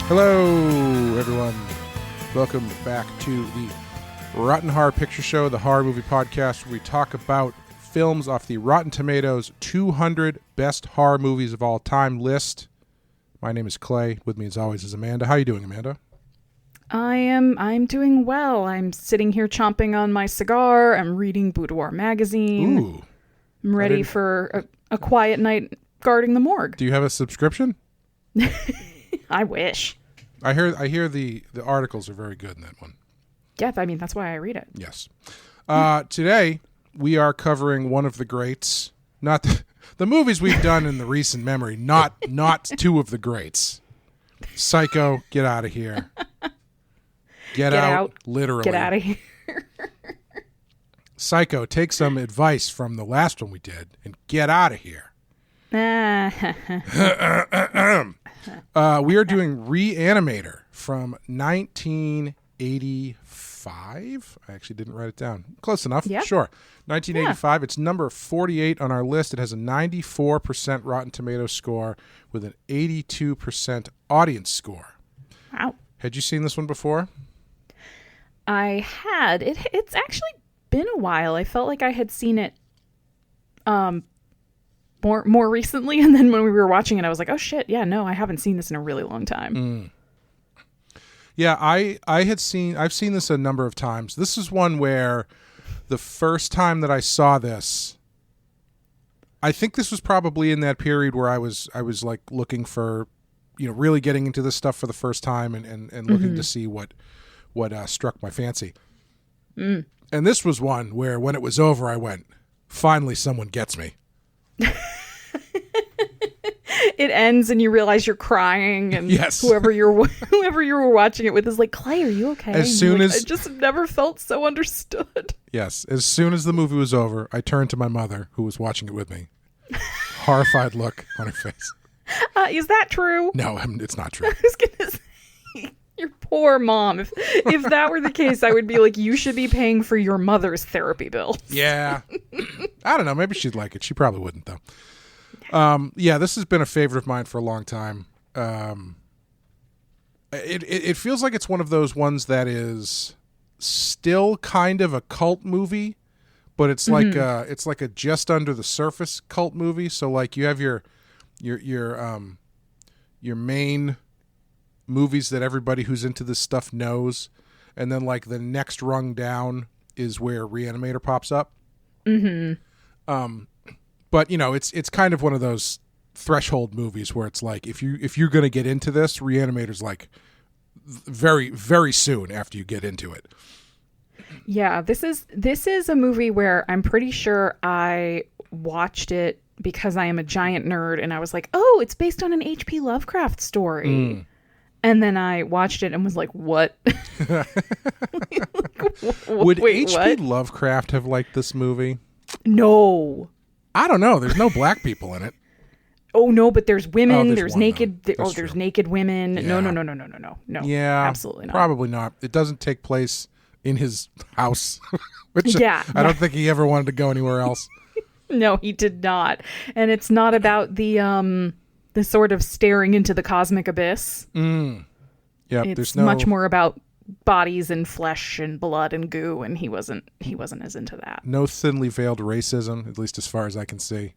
Hello, everyone. Welcome back to the Rotten Horror Picture Show, the horror movie podcast where we talk about films off the Rotten Tomatoes 200 Best Horror Movies of All Time list. My name is Clay. With me, as always, is Amanda. How are you doing, Amanda? I'm doing well. I'm sitting here chomping on my cigar. I'm reading Boudoir magazine. Ooh. I'm ready for a quiet night guarding the morgue. Do you have a subscription? I wish. I hear the articles are very good in that one. Yeah, I mean, that's why I read it. Yes. Today, we are covering one of the greats. Not the movies we've done in the recent memory. Not two of the greats. Psycho, get out of here. Get out. Literally. Get out of here. Psycho, take some advice from the last one we did and get out of here. We are doing Re-Animator from 1985. I actually didn't write it down. Close enough. Yeah. Sure. 1985. Yeah. It's number 48 on our list. It has a 94% Rotten Tomatoes score with an 82% audience score. Wow. Had you seen this one before? I had. It's actually been a while. I felt like I had seen it more recently, and then when we were watching it, I was like, oh shit, yeah, no, I haven't seen this in a really long time. Yeah, I've seen this a number of times. This is one where the first time that I saw this, I think this was probably in that period where I was like looking for, really getting into this stuff for the first time and looking to see what struck my fancy. And this was one where when it was over, I went, finally someone gets me. It ends and you realize you're crying, and yes. whoever you were watching it with is like, Clay, are you okay? As soon as I just never felt so understood. Yes, as soon as the movie was over, I turned to my mother, who was watching it with me. Horrified look on her face. Is that true? No, it's not true. I was gonna say, your poor mom. If that were the case, I would be like, you should be paying for your mother's therapy bills. Yeah. I don't know. Maybe she'd like it. She probably wouldn't, though. Yeah, this has been a favorite of mine for a long time. It feels like it's one of those ones that is still kind of a cult movie, but it's like a just under the surface cult movie. So like you have your main movies that everybody who's into this stuff knows, and then like the next rung down is where Re-Animator pops up. But it's kind of one of those threshold movies where it's like if you're going to get into this, Re-Animator's like very, very soon after you get into it. Yeah, this is a movie where I'm pretty sure I watched it because I am a giant nerd, and I was like, oh, it's based on an H.P. Lovecraft story. And then I watched it and was like, what? Would Wait, H.P. what? Lovecraft have liked this movie? No. I don't know. There's no black people in it. Oh no, but there's women. There's there's one, naked. That's There's true. naked women. Yeah. No. Yeah, absolutely not. Probably not. It doesn't take place in his house, which Yeah. I don't think he ever wanted to go anywhere else. No, he did not. And it's not about the sort of staring into the cosmic abyss. Yeah, It's there's no much more about bodies and flesh and blood and goo, and he wasn't as into that. no thinly veiled racism, at least as far as I can see.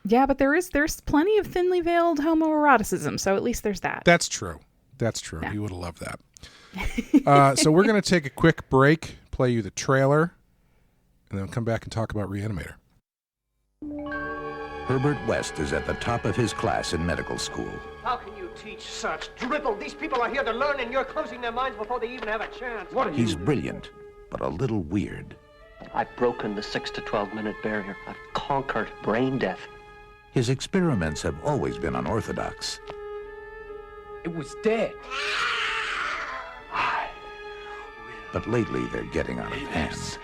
Yeah, but there's plenty of thinly veiled homoeroticism, so at least there's that. That's true. Yeah. He would have loved that. So we're going to take a quick break, play you the trailer, and then come back and talk about Re-Animator. Herbert West is at the top of his class in medical school. How can you teach such dribble? These people are here to learn, and you're closing their minds before they even have a chance. What are He's brilliant, but a little weird. I've broken the 6 to 12 minute barrier. I've conquered brain death. His experiments have always been unorthodox. It was dead. But lately, they're getting out of hand.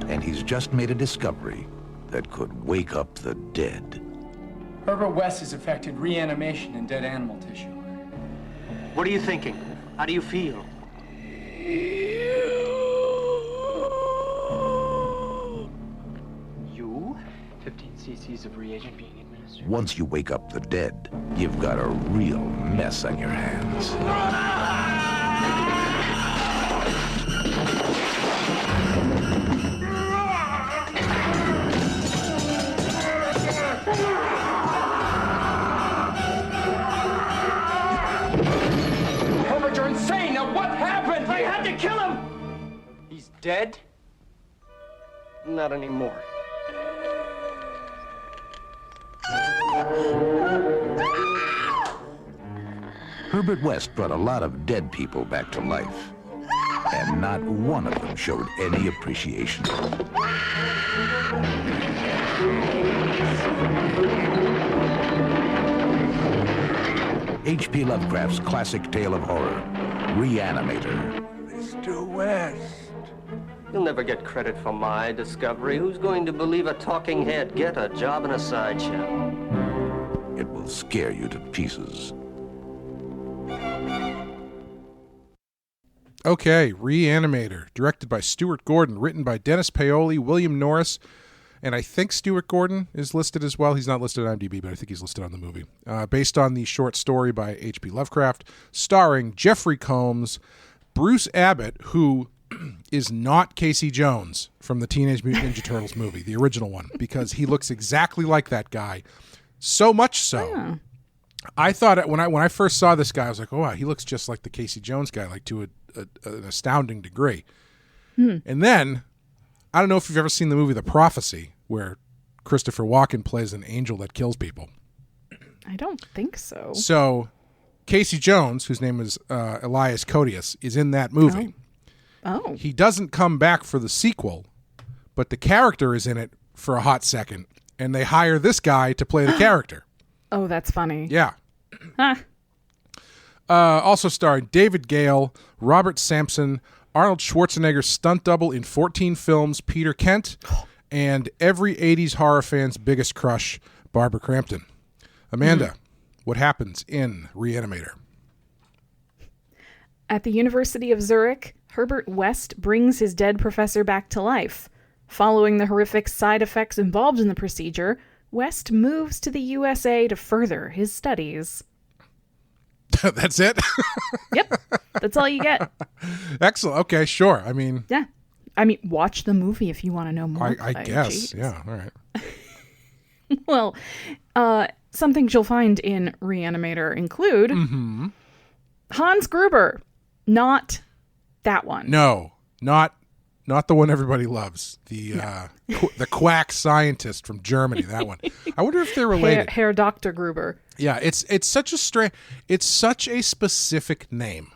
And he's just made a discovery that could wake up the dead. Herbert West has affected reanimation in dead animal tissue. What are you thinking? How do you feel? You? 15 cc's of reagent being administered. Once you wake up the dead, you've got a real mess on your hands. Herbert, you're insane! Now what happened? I had to kill him! He's dead? Not anymore. Herbert West brought a lot of dead people back to life, and not one of them showed any appreciation. H.P. Lovecraft's classic tale of horror, Re-Animator. Mr. West. You'll never get credit for my discovery. Who's going to believe a talking head? Get a job in a sideshow. It will scare you to pieces. Okay, Re-Animator, directed by Stuart Gordon, written by Dennis Paoli, William Norris, and I think Stuart Gordon is listed as well. He's not listed on IMDb, but I think he's listed on the movie. Based on the short story by H.P. Lovecraft, starring Jeffrey Combs, Bruce Abbott, who is not Casey Jones from the Teenage Mutant Ninja Turtles movie, the original one, because he looks exactly like that guy. So much so. Yeah. I thought when I first saw this guy, I was like, oh, wow, he looks just like the Casey Jones guy, like to an astounding degree. And then, I don't know if you've ever seen the movie The Prophecy, where Christopher Walken plays an angel that kills people. I don't think so. So, Casey Jones, whose name is Elias Koteas, is in that movie. Oh. He doesn't come back for the sequel, but the character is in it for a hot second, and they hire this guy to play the character. Oh, that's funny. Yeah. Huh. Also starring David Gale, Robert Sampson, Arnold Schwarzenegger's stunt double in 14 films, Peter Kent, and every 80s horror fan's biggest crush, Barbara Crampton. Amanda, what happens in Re-Animator? At the University of Zurich, Herbert West brings his dead professor back to life. Following the horrific side effects involved in the procedure, West moves to the USA to further his studies. That's it? Yep, that's all you get. Excellent. Okay, sure. I mean... Yeah. I mean, watch the movie if you want to know more. I guess. Jeez. Yeah, all right. Well, some things you'll find in Re-Animator include Hans Gruber. Not that one. No, not the one everybody loves. The the quack scientist from Germany. That one. I wonder if they're related. Herr Dr. Gruber. Yeah, it's such a it's such a specific name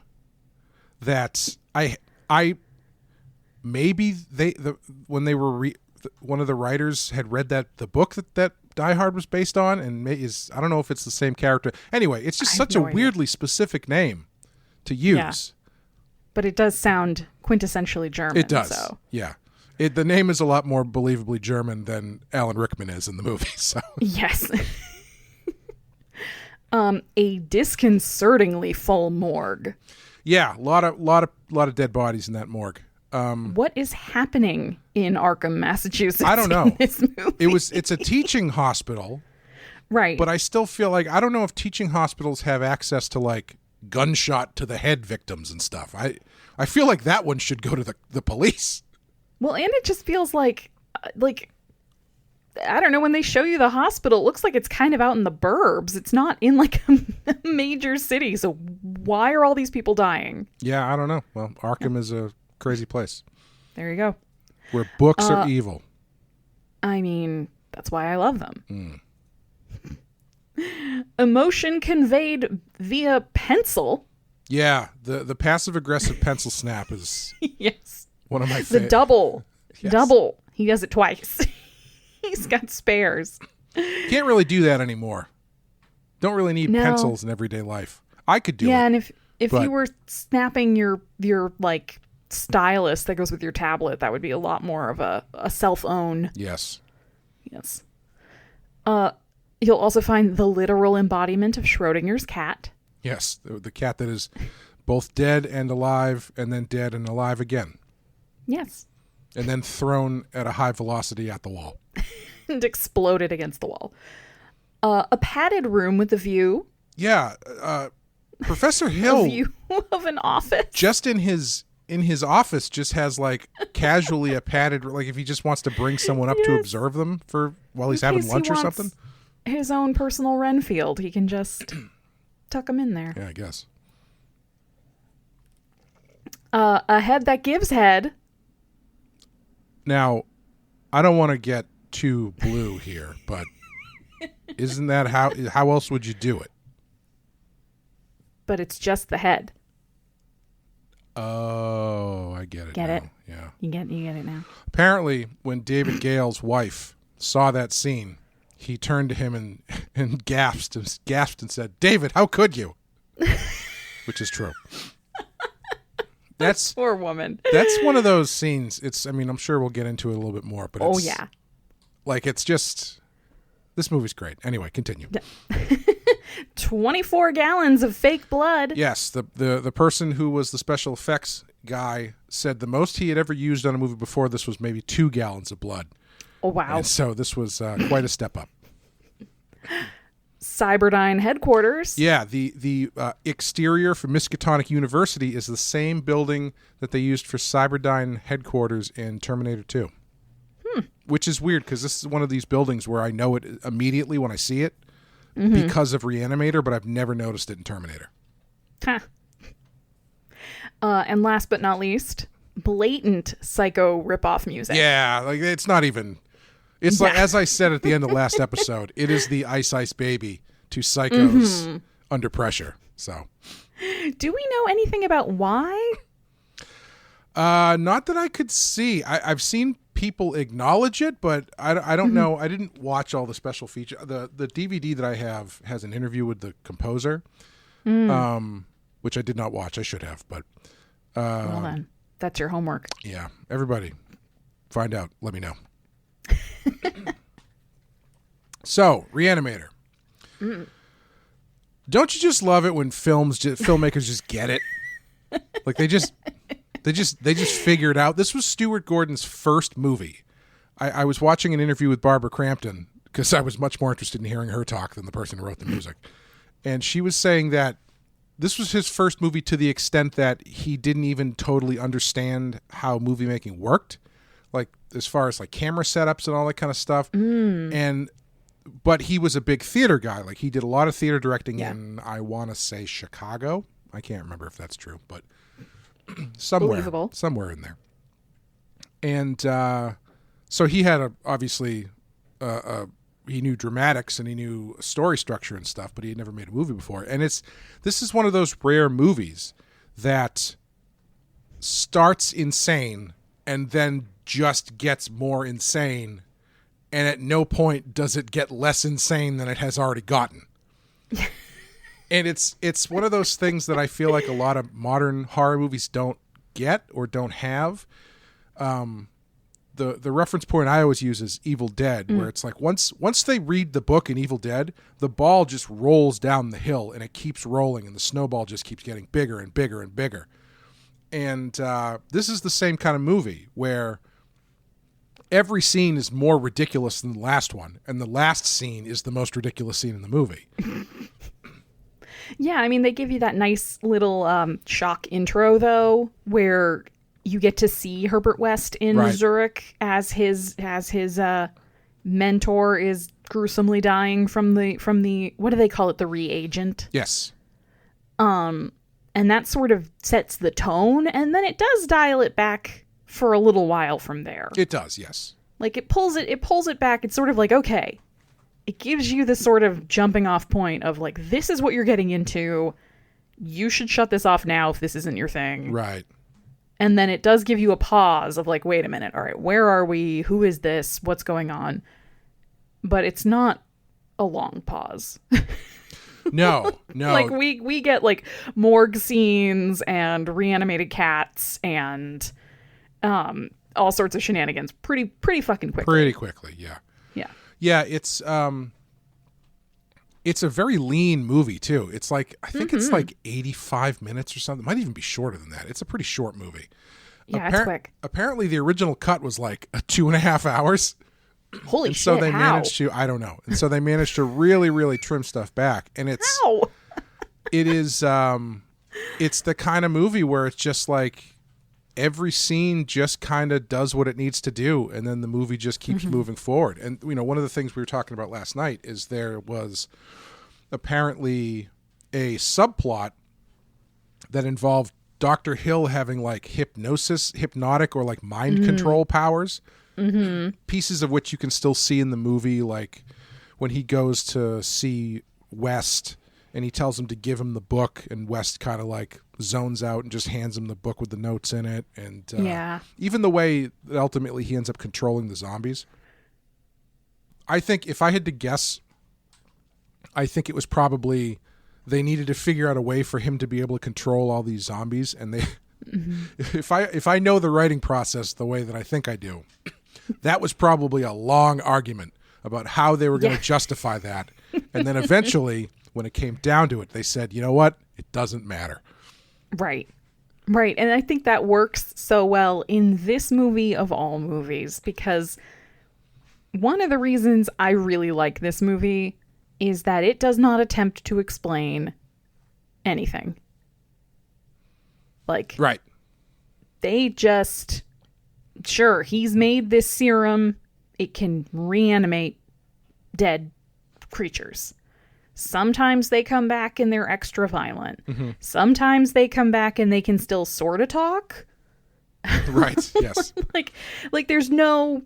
that I maybe when they were one of the writers had read the book that Die Hard was based on, and I don't know if it's the same character. Anyway, it's just such a weirdly specific name to use. Yeah. But it does sound quintessentially German. It does. So. Yeah. The name is a lot more believably German than Alan Rickman is in the movie. So yes. A disconcertingly full morgue. Yeah, a lot of dead bodies in that morgue. What is happening in Arkham, Massachusetts? I don't know. In this movie? It's a teaching hospital, right? But I still feel like I don't know if teaching hospitals have access to like gunshot to the head victims and stuff. I feel like that one should go to the police. Well, and it just feels like I don't know, when they show you the hospital, it looks like it's kind of out in the burbs. It's not in like a major city. So why are all these people dying? Yeah, I don't know. Well, Arkham is a crazy place. There you go. Where books are evil. I mean, that's why I love them. Emotion conveyed via pencil. Yeah, the passive-aggressive pencil snap is yes. One of my favorites. The double. Yes. Double. He does it twice. He's got spares. Can't really do that anymore. Don't really need pencils in everyday life. I could do it. Yeah, and if you were snapping your like stylus that goes with your tablet, that would be a lot more of a self-own. Yes. Yes. You'll also find the literal embodiment of Schrodinger's cat. Yes, the cat that is both dead and alive, and then dead and alive again. Yes. And then thrown at a high velocity at the wall. And exploded against the wall. A padded room with a view. Yeah, Professor A Hill view of an office. just in his office just has like casually a padded, like if he just wants to bring someone up to observe them for while he's having lunch or something. His own personal Renfield. He can just tuck them in there. Yeah, I guess. A head that gives head. Now, I don't want to get too blue here, but isn't that how else would you do it? But it's just the head. Oh, I get it. Get now. it? Yeah. You get it now. Apparently, when David Gale's wife saw that scene, he turned to him and gasped and said, "David, how could you?" Which is true. That's Poor woman. That's one of those scenes. I'm sure we'll get into it a little bit more, but it's, yeah. Like, it's just, this movie's great. Anyway, continue. 24 gallons of fake blood. Yes, the person who was the special effects guy said the most he had ever used on a movie before this was maybe 2 gallons of blood. Oh, wow. And so this was quite a step up. Cyberdyne headquarters. Yeah, the exterior for Miskatonic University is the same building that they used for Cyberdyne headquarters in Terminator 2. Which is weird because this is one of these buildings where I know it immediately when I see it because of Re-Animator, but I've never noticed it in Terminator. Huh. And last but not least, blatant Psycho ripoff music. Yeah, like it's not even... It's like, as I said at the end of last episode, it is the Ice Ice Baby to Psycho's Under Pressure. So, do we know anything about why? not that I could see. I've seen people acknowledge it, but I don't know. I didn't watch all the special feature. The DVD that I have has an interview with the composer, which I did not watch. I should have, but Well then, that's your homework. yeah. Everybody, find out. Let me know. So, Re-Animator. Don't you just love it when filmmakers just get it? Like they just figure it out. This was Stuart Gordon's first movie. I was watching an interview with Barbara Crampton because I was much more interested in hearing her talk than the person who wrote the music. And she was saying that this was his first movie to the extent that he didn't even totally understand how movie making worked. Like as far as like camera setups and all that kind of stuff. But he was a big theater guy. Like he did a lot of theater directing in, I want to say Chicago. I can't remember if that's true, but somewhere in there. And so he had obviously he knew dramatics and he knew story structure and stuff, but he had never made a movie before. And this is one of those rare movies that starts insane and then just gets more insane, and at no point does it get less insane than it has already gotten. And it's one of those things that I feel like a lot of modern horror movies don't get or don't have. The reference point I always use is Evil Dead, where it's like once they read the book in Evil Dead, the ball just rolls down the hill and it keeps rolling, and the snowball just keeps getting bigger and bigger and bigger. And this is the same kind of movie where every scene is more ridiculous than the last one, and the last scene is the most ridiculous scene in the movie. Yeah, I mean, they give you that nice little shock intro, though, where you get to see Herbert West in Zurich as his mentor is gruesomely dying from the what do they call it, the reagent? Yes. And that sort of sets the tone, and then it does dial it back for a little while from there. It does, yes. Like it pulls it back. It's sort of like, okay, it gives you the sort of jumping off point of like, this is what you're getting into. You should shut this off now if this isn't your thing. Right. And then it does give you a pause of like, wait a minute. All right, where are we? Who is this? What's going on? But it's not a long pause. No. Like we get like morgue scenes and reanimated cats and all sorts of shenanigans pretty fucking quickly. Pretty quickly, yeah. Yeah. Yeah, it's a very lean movie too. It's like I think it's like 85 minutes or something. It might even be shorter than that. It's a pretty short movie. Yeah, it's quick. Apparently the original cut was like 2.5 hours. Holy and shit! so they how? managed to, I don't know, and so they managed to really, really trim stuff back, and How? it is, it's the kind of movie where it's just like every scene just kind of does what it needs to do, and then the movie just keeps moving forward. And one of the things we were talking about last night is there was apparently a subplot that involved Dr. Hill having like hypnotic or like mind control powers, pieces of which you can still see in the movie, like when he goes to see West and he tells him to give him the book, and West kind of like zones out and just hands him the book with the notes in it. And even the way that ultimately he ends up controlling the zombies. I think if I had to guess, I think it was probably they needed to figure out a way for him to be able to control all these zombies. And they, if I know the writing process the way that I think I do, that was probably a long argument about how they were going to justify that. And then eventually, when it came down to it, they said, you know what? It doesn't matter. Right. Right. And I think that works so well in this movie of all movies, because one of the reasons I really like this movie is that it does not attempt to explain anything. Like, right. They just, sure, he's made this serum. It can reanimate dead creatures. Sometimes they come back and they're extra violent. Sometimes they come back and they can still sort of talk. Right. Yes. like there's no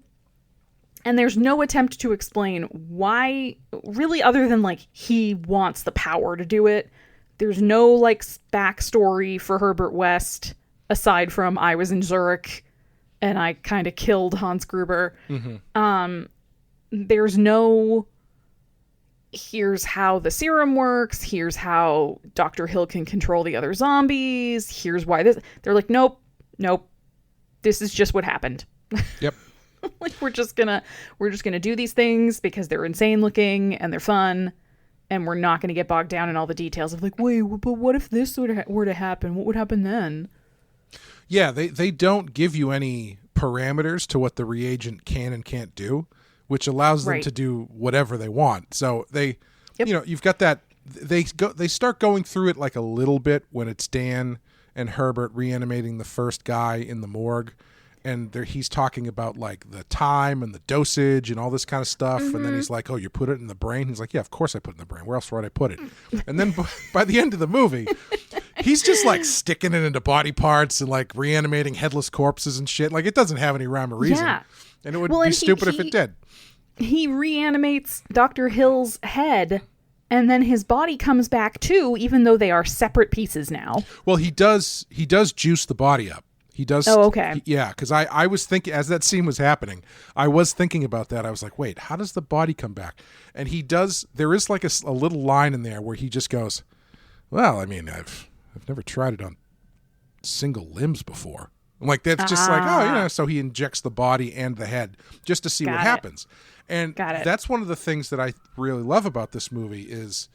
attempt to explain why, really, other than like he wants the power to do it. There's no like backstory for Herbert West aside from I was in Zurich and I kind of killed Hans Gruber. There's no, here's how the serum works. Here's how Dr. Hill can control the other zombies. Here's why this. They're like, nope. This is just what happened. Yep. Like we're just gonna do these things because they're insane looking and they're fun, and we're not gonna get bogged down in all the details of like, wait, but what if this were to happen? What would happen then? Yeah, they don't give you any parameters to what the reagent can and can't do, which allows them to do whatever they want. So they, you've got that. They start going through it like a little bit when it's Dan and Herbert reanimating the first guy in the morgue, and he's talking about like the time and the dosage and all this kind of stuff. And then he's like, "Oh, you put it in the brain?" He's like, "Yeah, of course I put it in the brain. Where else would I put it?" And then by the end of the movie, he's just like sticking it into body parts and like reanimating headless corpses and shit. Like it doesn't have any rhyme or reason. Yeah. And it would be stupid if it did. He reanimates Dr. Hill's head, and then his body comes back too, even though they are separate pieces now. Well, he does juice the body up. He does. Oh, okay. Yeah, because I was thinking, as that scene was happening, I was thinking about that. I was like, wait, how does the body come back? And he does, there is like a little line in there where he just goes, well, I mean, I've never tried it on single limbs before. I'm like, that's just like, oh, yeah. So he injects the body and the head just to see what happens. And that's one of the things that I really love about this movie is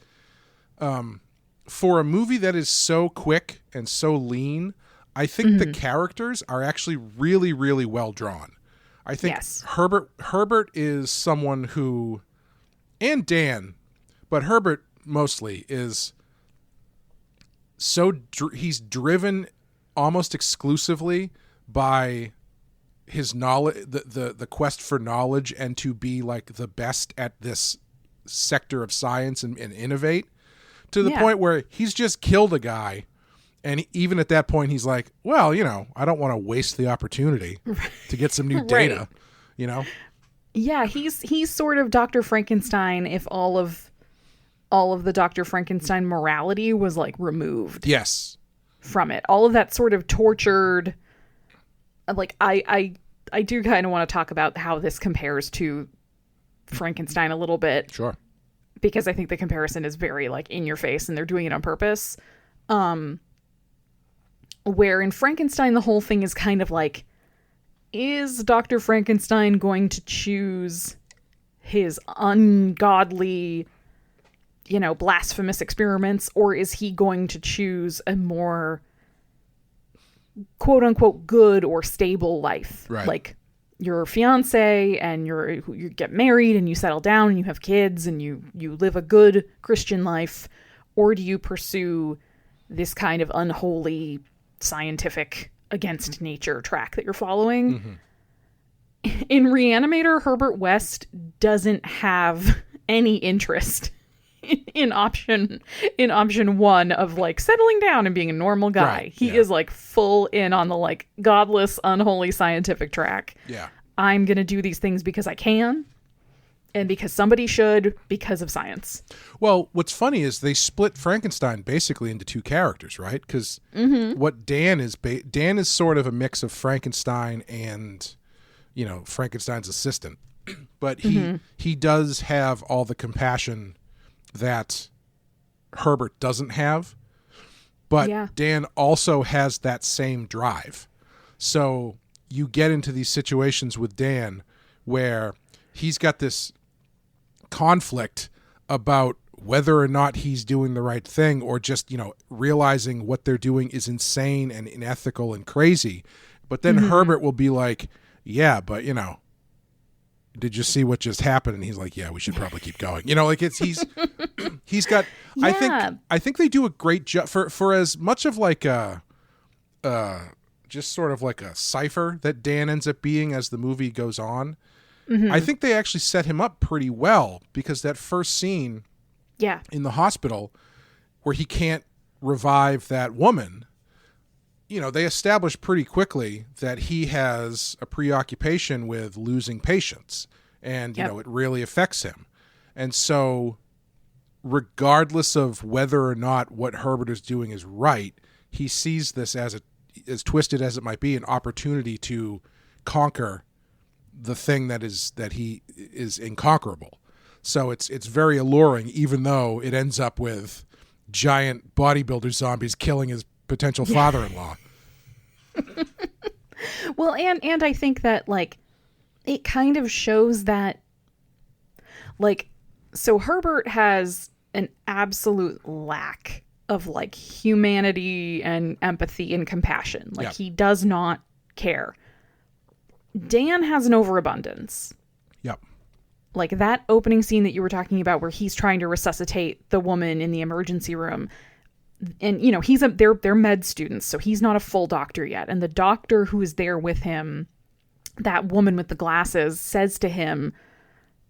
for a movie that is so quick and so lean, I think the characters are actually really, really well drawn. I think Herbert is someone who, and Dan, but Herbert mostly is so, he's driven almost exclusively by his knowledge, the quest for knowledge and to be like the best at this sector of science and innovate to the point where he's just killed a guy. And even at that point, he's like, well, I don't want to waste the opportunity to get some new data, Yeah, he's sort of Dr. Frankenstein if all of the Dr. Frankenstein morality was like removed. Yes. From it. All of that sort of tortured, like I do kind of want to talk about how this compares to Frankenstein a little bit. Sure. Because I think the comparison is very like in your face and they're doing it on purpose. Where in Frankenstein, the whole thing is kind of like, is Dr. Frankenstein going to choose his ungodly, blasphemous experiments, or is he going to choose a more quote unquote good or stable life? Right. Like your fiance and you get married and you settle down and you have kids and you live a good Christian life, or do you pursue this kind of unholy scientific against nature track that you're following? In Re-Animator, Herbert West doesn't have any interest in option one of like settling down and being a normal guy. Right, he is like full in on the like godless, unholy scientific track. Yeah. I'm going to do these things because I can and because somebody should, because of science. Well, what's funny is they split Frankenstein basically into two characters, right? Because what Dan is sort of a mix of Frankenstein and, you know, Frankenstein's assistant. But he does have all the compassion that Herbert doesn't have. But Dan also has that same drive. So you get into these situations with Dan where he's got this conflict about whether or not he's doing the right thing, or just, you know, realizing what they're doing is insane and unethical and crazy. But then Herbert will be like, yeah, but, you know, did you see what just happened? And he's like, yeah, we should probably keep going. You know, like he's got, I think they do a great job for as much of like a, just sort of like a cipher that Dan ends up being as the movie goes on. I think they actually set him up pretty well, because that first scene in the hospital where he can't revive that woman, you know, they establish pretty quickly that he has a preoccupation with losing patients, and, you know, it really affects him. And so regardless of whether or not what Herbert is doing is right, he sees this as twisted as it might be, an opportunity to conquer the thing that he is inconquerable. So it's very alluring, even though it ends up with giant bodybuilder zombies killing his potential father-in-law. Well, and I think that, like, it kind of shows that, like, so Herbert has an absolute lack of, like, humanity and empathy and compassion. Like, he does not care. Dan has an overabundance. Yep. Like that opening scene that you were talking about where he's trying to resuscitate the woman in the emergency room. And, you know, they're med students, so he's not a full doctor yet. And the doctor who is there with him, that woman with the glasses, says to him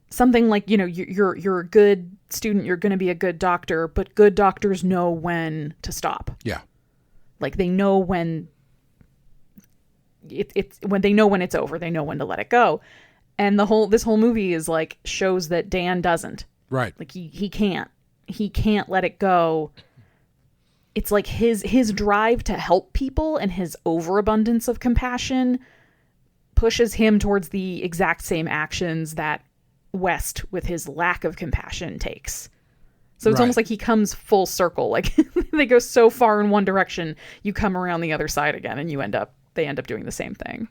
something like, you know, you're a good student, you're going to be a good doctor, but good doctors know when to stop. Yeah. Like they know when when they know when it's over, they know when to let it go. And this whole movie is like, shows that Dan doesn't. Right. Like he can't let it go. It's like his drive to help people and his overabundance of compassion pushes him towards the exact same actions that West, with his lack of compassion, takes. So it's almost like he comes full circle. Like they go so far in one direction, you come around the other side again, and they end up doing the same thing.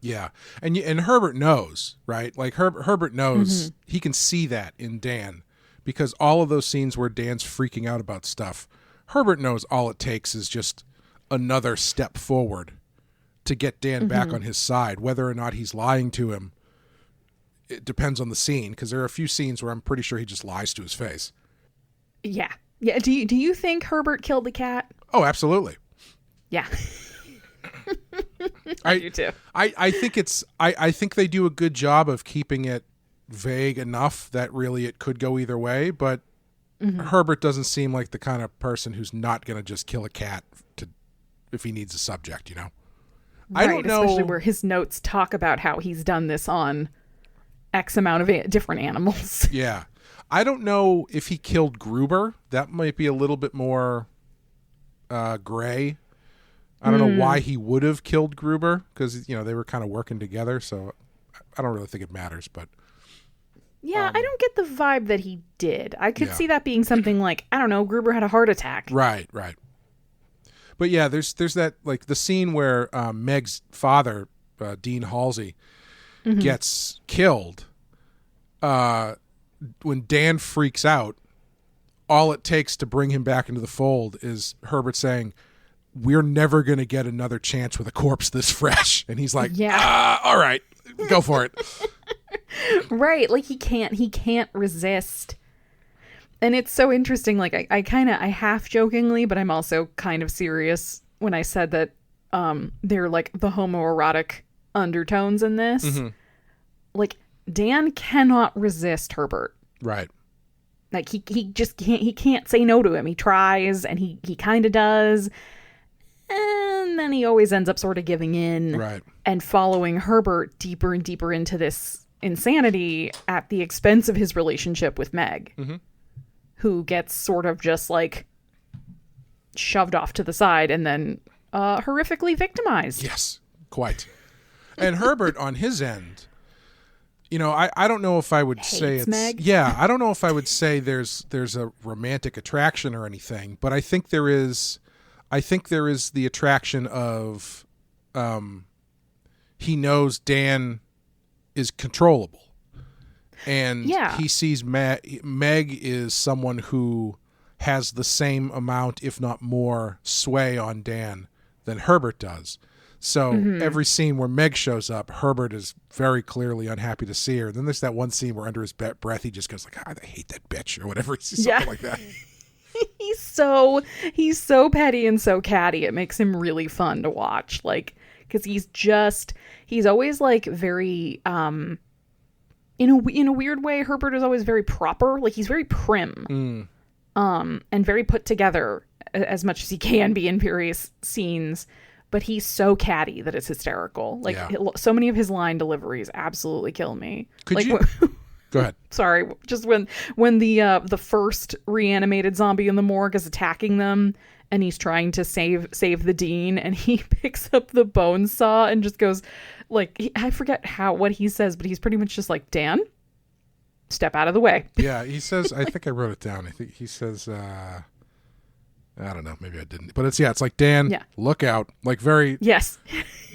Yeah. And Herbert knows, right? Like Herbert knows, he can see that in Dan, because all of those scenes where Dan's freaking out about stuff, Herbert knows all it takes is just another step forward to get Dan back on his side. Whether or not he's lying to him, it depends on the scene, because there are a few scenes where I'm pretty sure he just lies to his face. Yeah. Yeah. Do you think Herbert killed the cat? Oh, absolutely. Yeah. I do too. I think they do a good job of keeping it vague enough that really it could go either way, but Herbert doesn't seem like the kind of person who's not going to just kill a cat if he needs a subject, you know? Right, I don't know. Especially where his notes talk about how he's done this on X amount of different animals. Yeah. I don't know if he killed Gruber. That might be a little bit more gray. I don't know why he would have killed Gruber, because, you know, they were kind of working together, so I don't really think it matters, but... Yeah, I don't get the vibe that he did. I could see that being something like, I don't know, Gruber had a heart attack. Right. But yeah, there's that, like, the scene where Meg's father, Dean Halsey, gets killed. When Dan freaks out, all it takes to bring him back into the fold is Herbert saying, "We're never going to get another chance with a corpse this fresh." And he's like, all right. Go for it. Right. Like he can't resist. And it's so interesting. Like I half jokingly, but I'm also kind of serious when I said that they're like the homoerotic undertones in this. Mm-hmm. Like Dan cannot resist Herbert. Right. Like he just can't say no to him. He tries and he kind of does. And then he always ends up sort of giving in. Right. And following Herbert deeper and deeper into this insanity at the expense of his relationship with Meg, mm-hmm. who gets sort of just like shoved off to the side and then horrifically victimized. Yes, quite. And Herbert on his end, you know, I don't know if I would say it's Meg. Yeah, I don't know if I would say there's a romantic attraction or anything, but I think there is the attraction of he knows Dan is controllable. And he sees Meg is someone who has the same amount, if not more, sway on Dan than Herbert does. So every scene where Meg shows up, Herbert is very clearly unhappy to see her. Then there's that one scene where under his breath he just goes like, I hate that bitch or whatever. Something like that. He's so petty and so catty. It makes him really fun to watch. Like, because he's always like very, in a weird way, Herbert is always very proper. Like he's very prim, and very put together as much as he can be in various scenes. But he's so catty that it's hysterical. Like so many of his line deliveries absolutely kill me. Go ahead. Sorry, just when the first reanimated zombie in the morgue is attacking them, and he's trying to save the dean, and he picks up the bone saw and just goes like, I forget what he says, but he's pretty much just like, Dan, step out of the way. Yeah, he says. I think I wrote it down. I think he says. I don't know. Maybe I didn't. But it's like, Dan, look out. Like very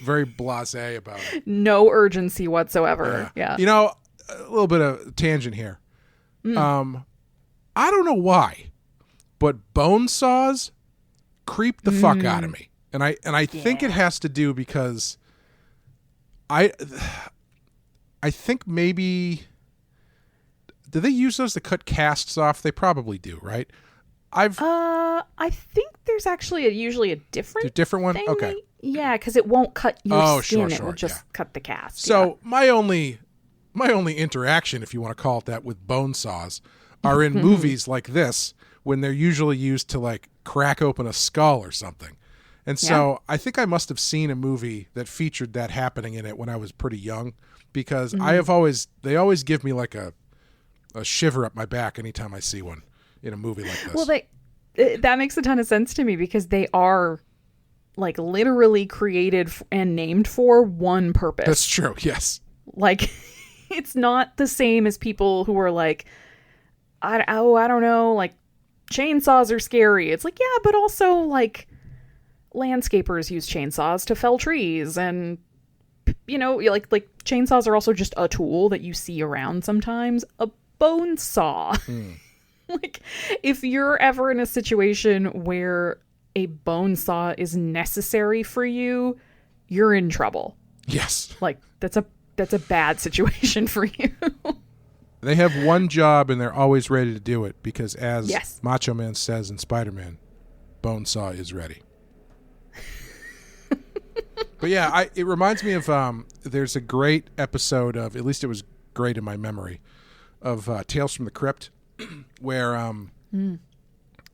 very blasé about it. No urgency whatsoever. Yeah. You know, a little bit of tangent here. I don't know why, but bone saws creep the fuck out of me. And I think it has to do because I think maybe, do they use those to cut casts off? They probably do, right? I think there's actually usually a different one. Thing. Okay. Yeah, because it won't cut your skin. Sure, it will just cut the cast. So my only interaction, if you want to call it that, with bone saws are in movies like this, when they're usually used to like crack open a skull or something. And so I think I must have seen a movie that featured that happening in it when I was pretty young, because they always give me like a shiver up my back anytime I see one in a movie like this. Well, that makes a ton of sense to me, because they are like literally created and named for one purpose. That's true. Yes. Like it's not the same as people who are like, I don't know, like chainsaws are scary. It's like, yeah, but also like landscapers use chainsaws to fell trees, and you know, like chainsaws are also just a tool that you see around sometimes. A bone saw. Like, if you're ever in a situation where a bone saw is necessary for you, you're in trouble. Yes. Like, that's a bad situation for you. They have one job and they're always ready to do it, because as Macho Man says in Spider-Man, bone saw is ready. But yeah, it reminds me of, there's a great episode of, at least it was great in my memory, of Tales from the Crypt, where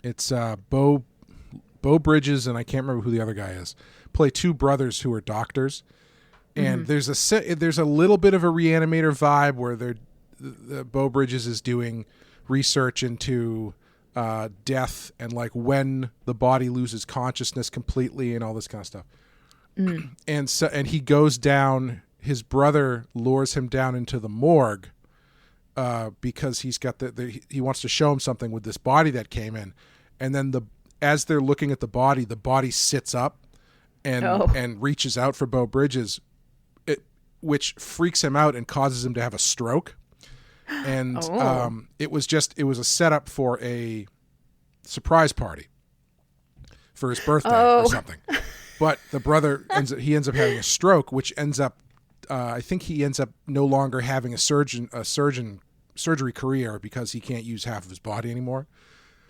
it's Bo Bridges, and I can't remember who the other guy is, play two brothers who are doctors, and there's a little bit of a Re-Animator vibe where Bo Bridges is doing research into death and like when the body loses consciousness completely and all this kind of stuff. And he goes down, his brother lures him down into the morgue because he's got he wants to show him something with this body that came in. And then as they're looking at the body sits up and reaches out for Bo Bridges, which freaks him out and causes him to have a stroke. And it was a setup for a surprise party for his birthday or something. But the brother ends up having a stroke, which ends up I think he ends up no longer having a surgery career because he can't use half of his body anymore.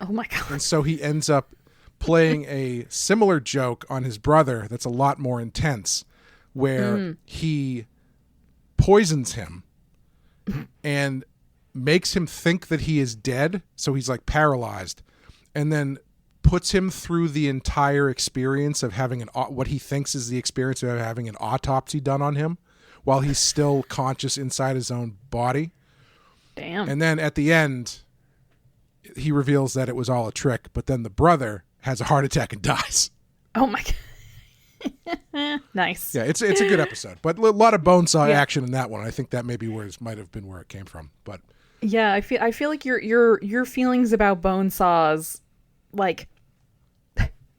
Oh my God. And so he ends up playing a similar joke on his brother that's a lot more intense, where he poisons him and makes him think that he is dead, so he's like paralyzed, and then puts him through the entire experience of having what he thinks is the experience of having an autopsy done on him while he's still conscious inside his own body. Damn. And then at the end, he reveals that it was all a trick, but then the brother has a heart attack and dies. Oh my God. Nice. Yeah, it's a good episode, but a lot of bonesaw action in that one. I think that maybe might have been where it came from. But yeah, I feel like your feelings about Bonesaws, like,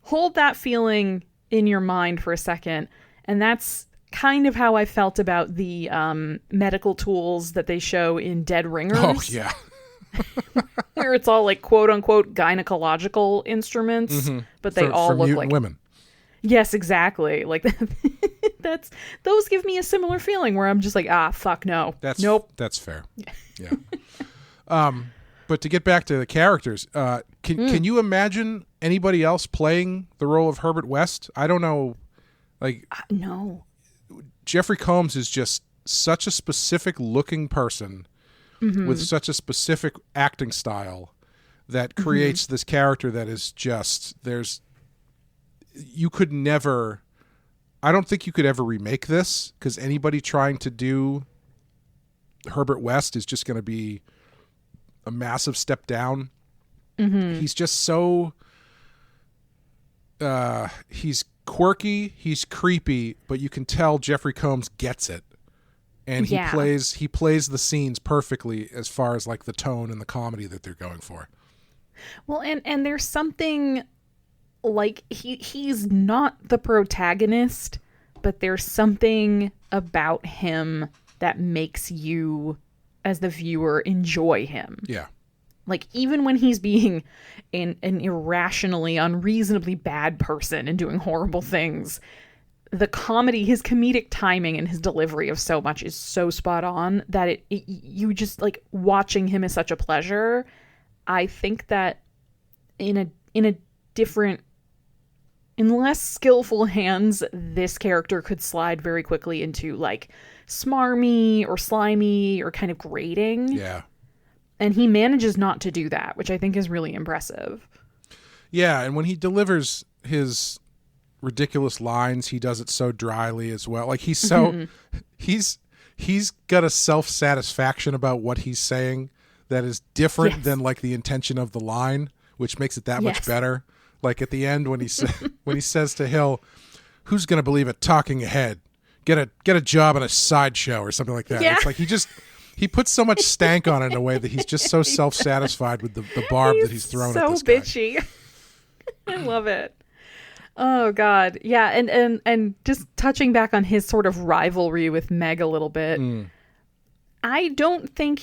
hold that feeling in your mind for a second, and that's kind of how I felt about the medical tools that they show in Dead Ringers. oh yeah. Where it's all like quote unquote gynecological instruments, but they all look like women. Yes, exactly. Like those give me a similar feeling where I'm just like, fuck no. Nope. That's fair. Yeah. But to get back to the characters, can you imagine anybody else playing the role of Herbert West? I don't know. Like no. Jeffrey Combs is just such a specific looking person with such a specific acting style that creates this character that is just you could never, I don't think you could ever remake this, because anybody trying to do Herbert West is just going to be a massive step down. He's just so he's quirky, he's creepy, but you can tell Jeffrey Combs gets it, and he plays the scenes perfectly as far as like the tone and the comedy that they're going for. Well, and there's something like he's not the protagonist, but there's something about him that makes you as the viewer enjoy him. Yeah. Like, even when he's being an irrationally, unreasonably bad person and doing horrible things, the comedy, his comedic timing and his delivery of so much is so spot on that you just, like, watching him is such a pleasure. I think that in a different, in less skillful hands, this character could slide very quickly into, like, smarmy or slimy or kind of grating. Yeah. And he manages not to do that, which I think is really impressive. Yeah, and when he delivers his ridiculous lines, he does it so dryly as well. Like, he's so he's got a self-satisfaction about what he's saying that is different than like the intention of the line, which makes it that much better. Like at the end when he says to Hill, "Who's going to believe a talking head? Get a job in a sideshow," or something like that. Yeah. It's like he puts so much stank on it in a way that he's just so self-satisfied with the barb that he's thrown at this guy. So bitchy. I love it. Oh God. Yeah. And just touching back on his sort of rivalry with Meg a little bit. I don't think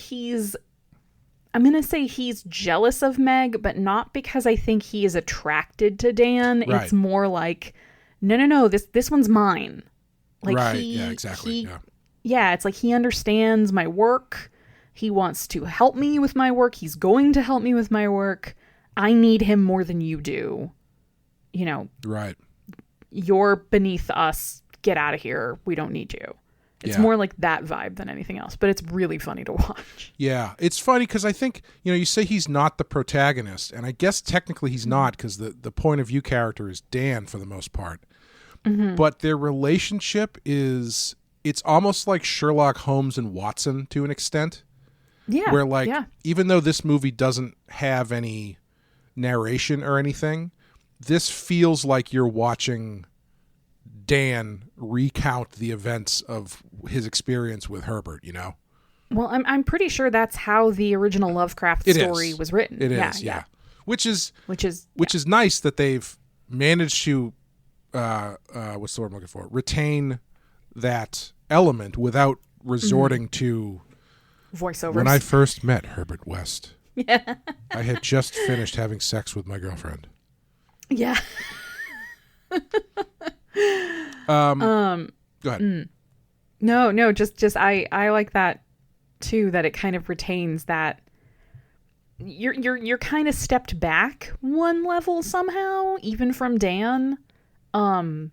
I'm going to say he's jealous of Meg, but not because I think he is attracted to Dan. Right. It's more like, no, this one's mine. Like right. Yeah, exactly. Yeah, it's like he understands my work. He wants to help me with my work. He's going to help me with my work. I need him more than you do. You know. Right. You're beneath us. Get out of here. We don't need you. It's more like that vibe than anything else, but it's really funny to watch. Yeah, it's funny because I think, you say he's not the protagonist, and I guess technically he's not because the point of view character is Dan for the most part. But their relationship is... It's almost like Sherlock Holmes and Watson to an extent. Yeah. Where even though this movie doesn't have any narration or anything, this feels like you're watching Dan recount the events of his experience with Herbert, Well, I'm pretty sure that's how the original Lovecraft story was written. It is, yeah. Which is nice that they've managed to what's the word I'm looking for? Retain that element without resorting to voiceovers. When I first met Herbert West, I had just finished having sex with my girlfriend. Yeah. Go ahead. No, just I like that too, that it kind of retains that you're kind of stepped back one level somehow, even from Dan. And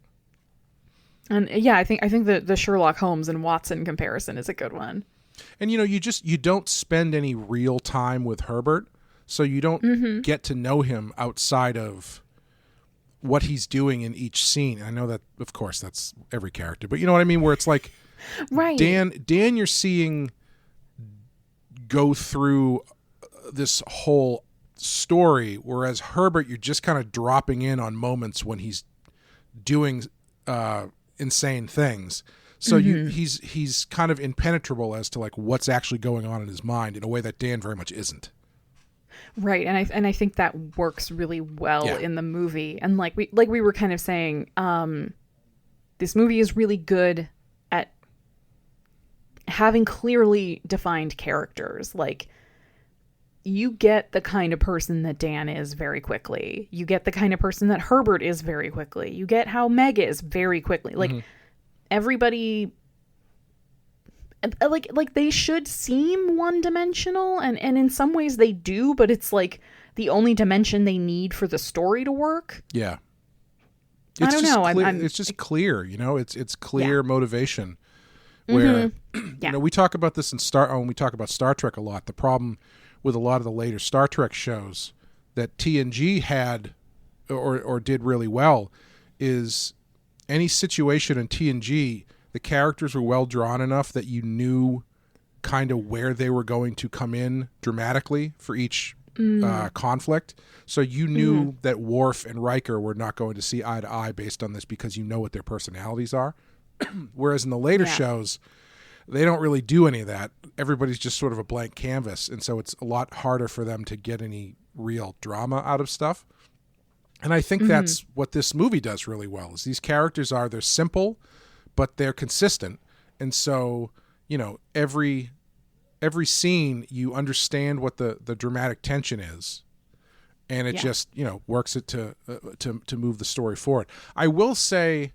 yeah, I think the Sherlock Holmes and Watson comparison is a good one. And you don't spend any real time with Herbert, so you don't get to know him outside of what he's doing in each scene. And I know that, of course, that's every character, but you know what I mean, where it's like right. Dan you're seeing go through this whole story, whereas Herbert, you're just kind of dropping in on moments when he's doing insane things. So he's kind of impenetrable as to like what's actually going on in his mind in a way that Dan very much isn't. Right, and I think that works really well in the movie. And like we were kind of saying, this movie is really good at having clearly defined characters. Like, you get the kind of person that Dan is very quickly. You get the kind of person that Herbert is very quickly. You get how Meg is very quickly. Like, everybody, like they should seem one-dimensional, and in some ways they do, but it's like the only dimension they need for the story to work. Yeah. I don't know. It's just clear, it's clear motivation. Where, we talk about this when we talk about Star Trek a lot. The problem with a lot of the later Star Trek shows that TNG had or did really well is any situation in TNG, the characters were well drawn enough that you knew kind of where they were going to come in dramatically for each conflict. So you knew that Worf and Riker were not going to see eye to eye based on this because you know what their personalities are. Whereas in the later shows, they don't really do any of that. Everybody's just sort of a blank canvas. And so it's a lot harder for them to get any real drama out of stuff. And I think that's what this movie does really well, is these characters they're simple, but they're consistent. And so, every scene, you understand what the dramatic tension is. And it just, works it to move the story forward. I will say,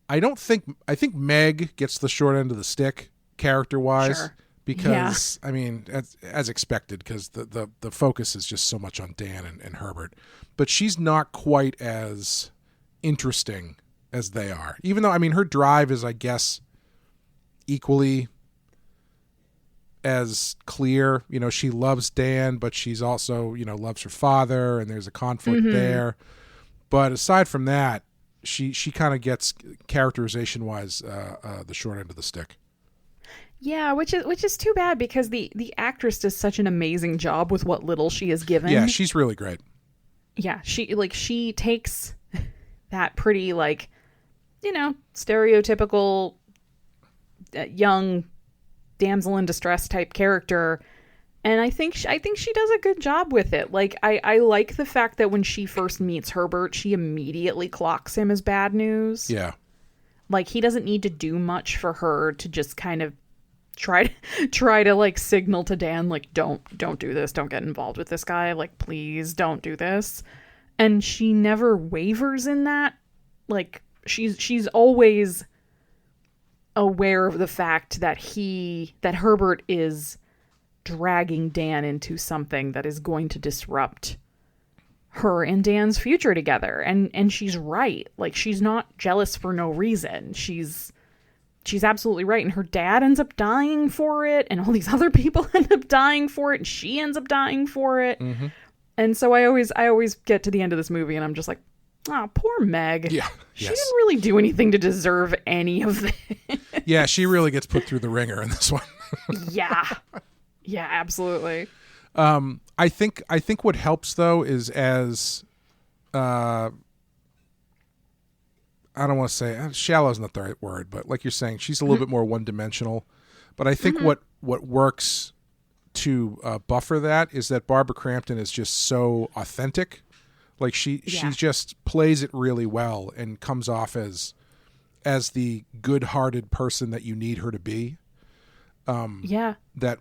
I think Meg gets the short end of the stick character-wise, because I mean, as expected, because the focus is just so much on Dan and Herbert, but she's not quite as interesting as they are. Even though, I mean, her drive is, I guess, equally as clear. She loves Dan, but she's also, loves her father, and there's a conflict there. But aside from that, she kind of gets, characterization wise, the short end of the stick. Yeah, which is too bad, because the actress does such an amazing job with what little she is given. Yeah, she's really great. Yeah, she takes that pretty, stereotypical young damsel in distress type character, and I think she does a good job with it. Like, I like the fact that when she first meets Herbert, she immediately clocks him as bad news. Yeah. Like, he doesn't need to do much for her to just kind of try to like signal to Dan, like, don't do this, don't get involved with this guy, like, please don't do this. And she never wavers in that. Like, she's always aware of the fact that Herbert is dragging Dan into something that is going to disrupt her and Dan's future together. And she's right. Like, she's not jealous for no reason. She's absolutely right. And her dad ends up dying for it, and all these other people end up dying for it, and she ends up dying for it. And so I always get to the end of this movie and I'm just like, oh, poor Meg. Yeah. She didn't really do anything to deserve any of this. Yeah, she really gets put through the ringer in this one. Yeah. Yeah, absolutely. I think what helps, though, is as I don't want to say shallow is not the right word, but like you're saying, she's a little bit more one-dimensional. But I think what works to buffer that is that Barbara Crampton is just so authentic. Like, she just plays it really well and comes off as the good-hearted person that you need her to be. That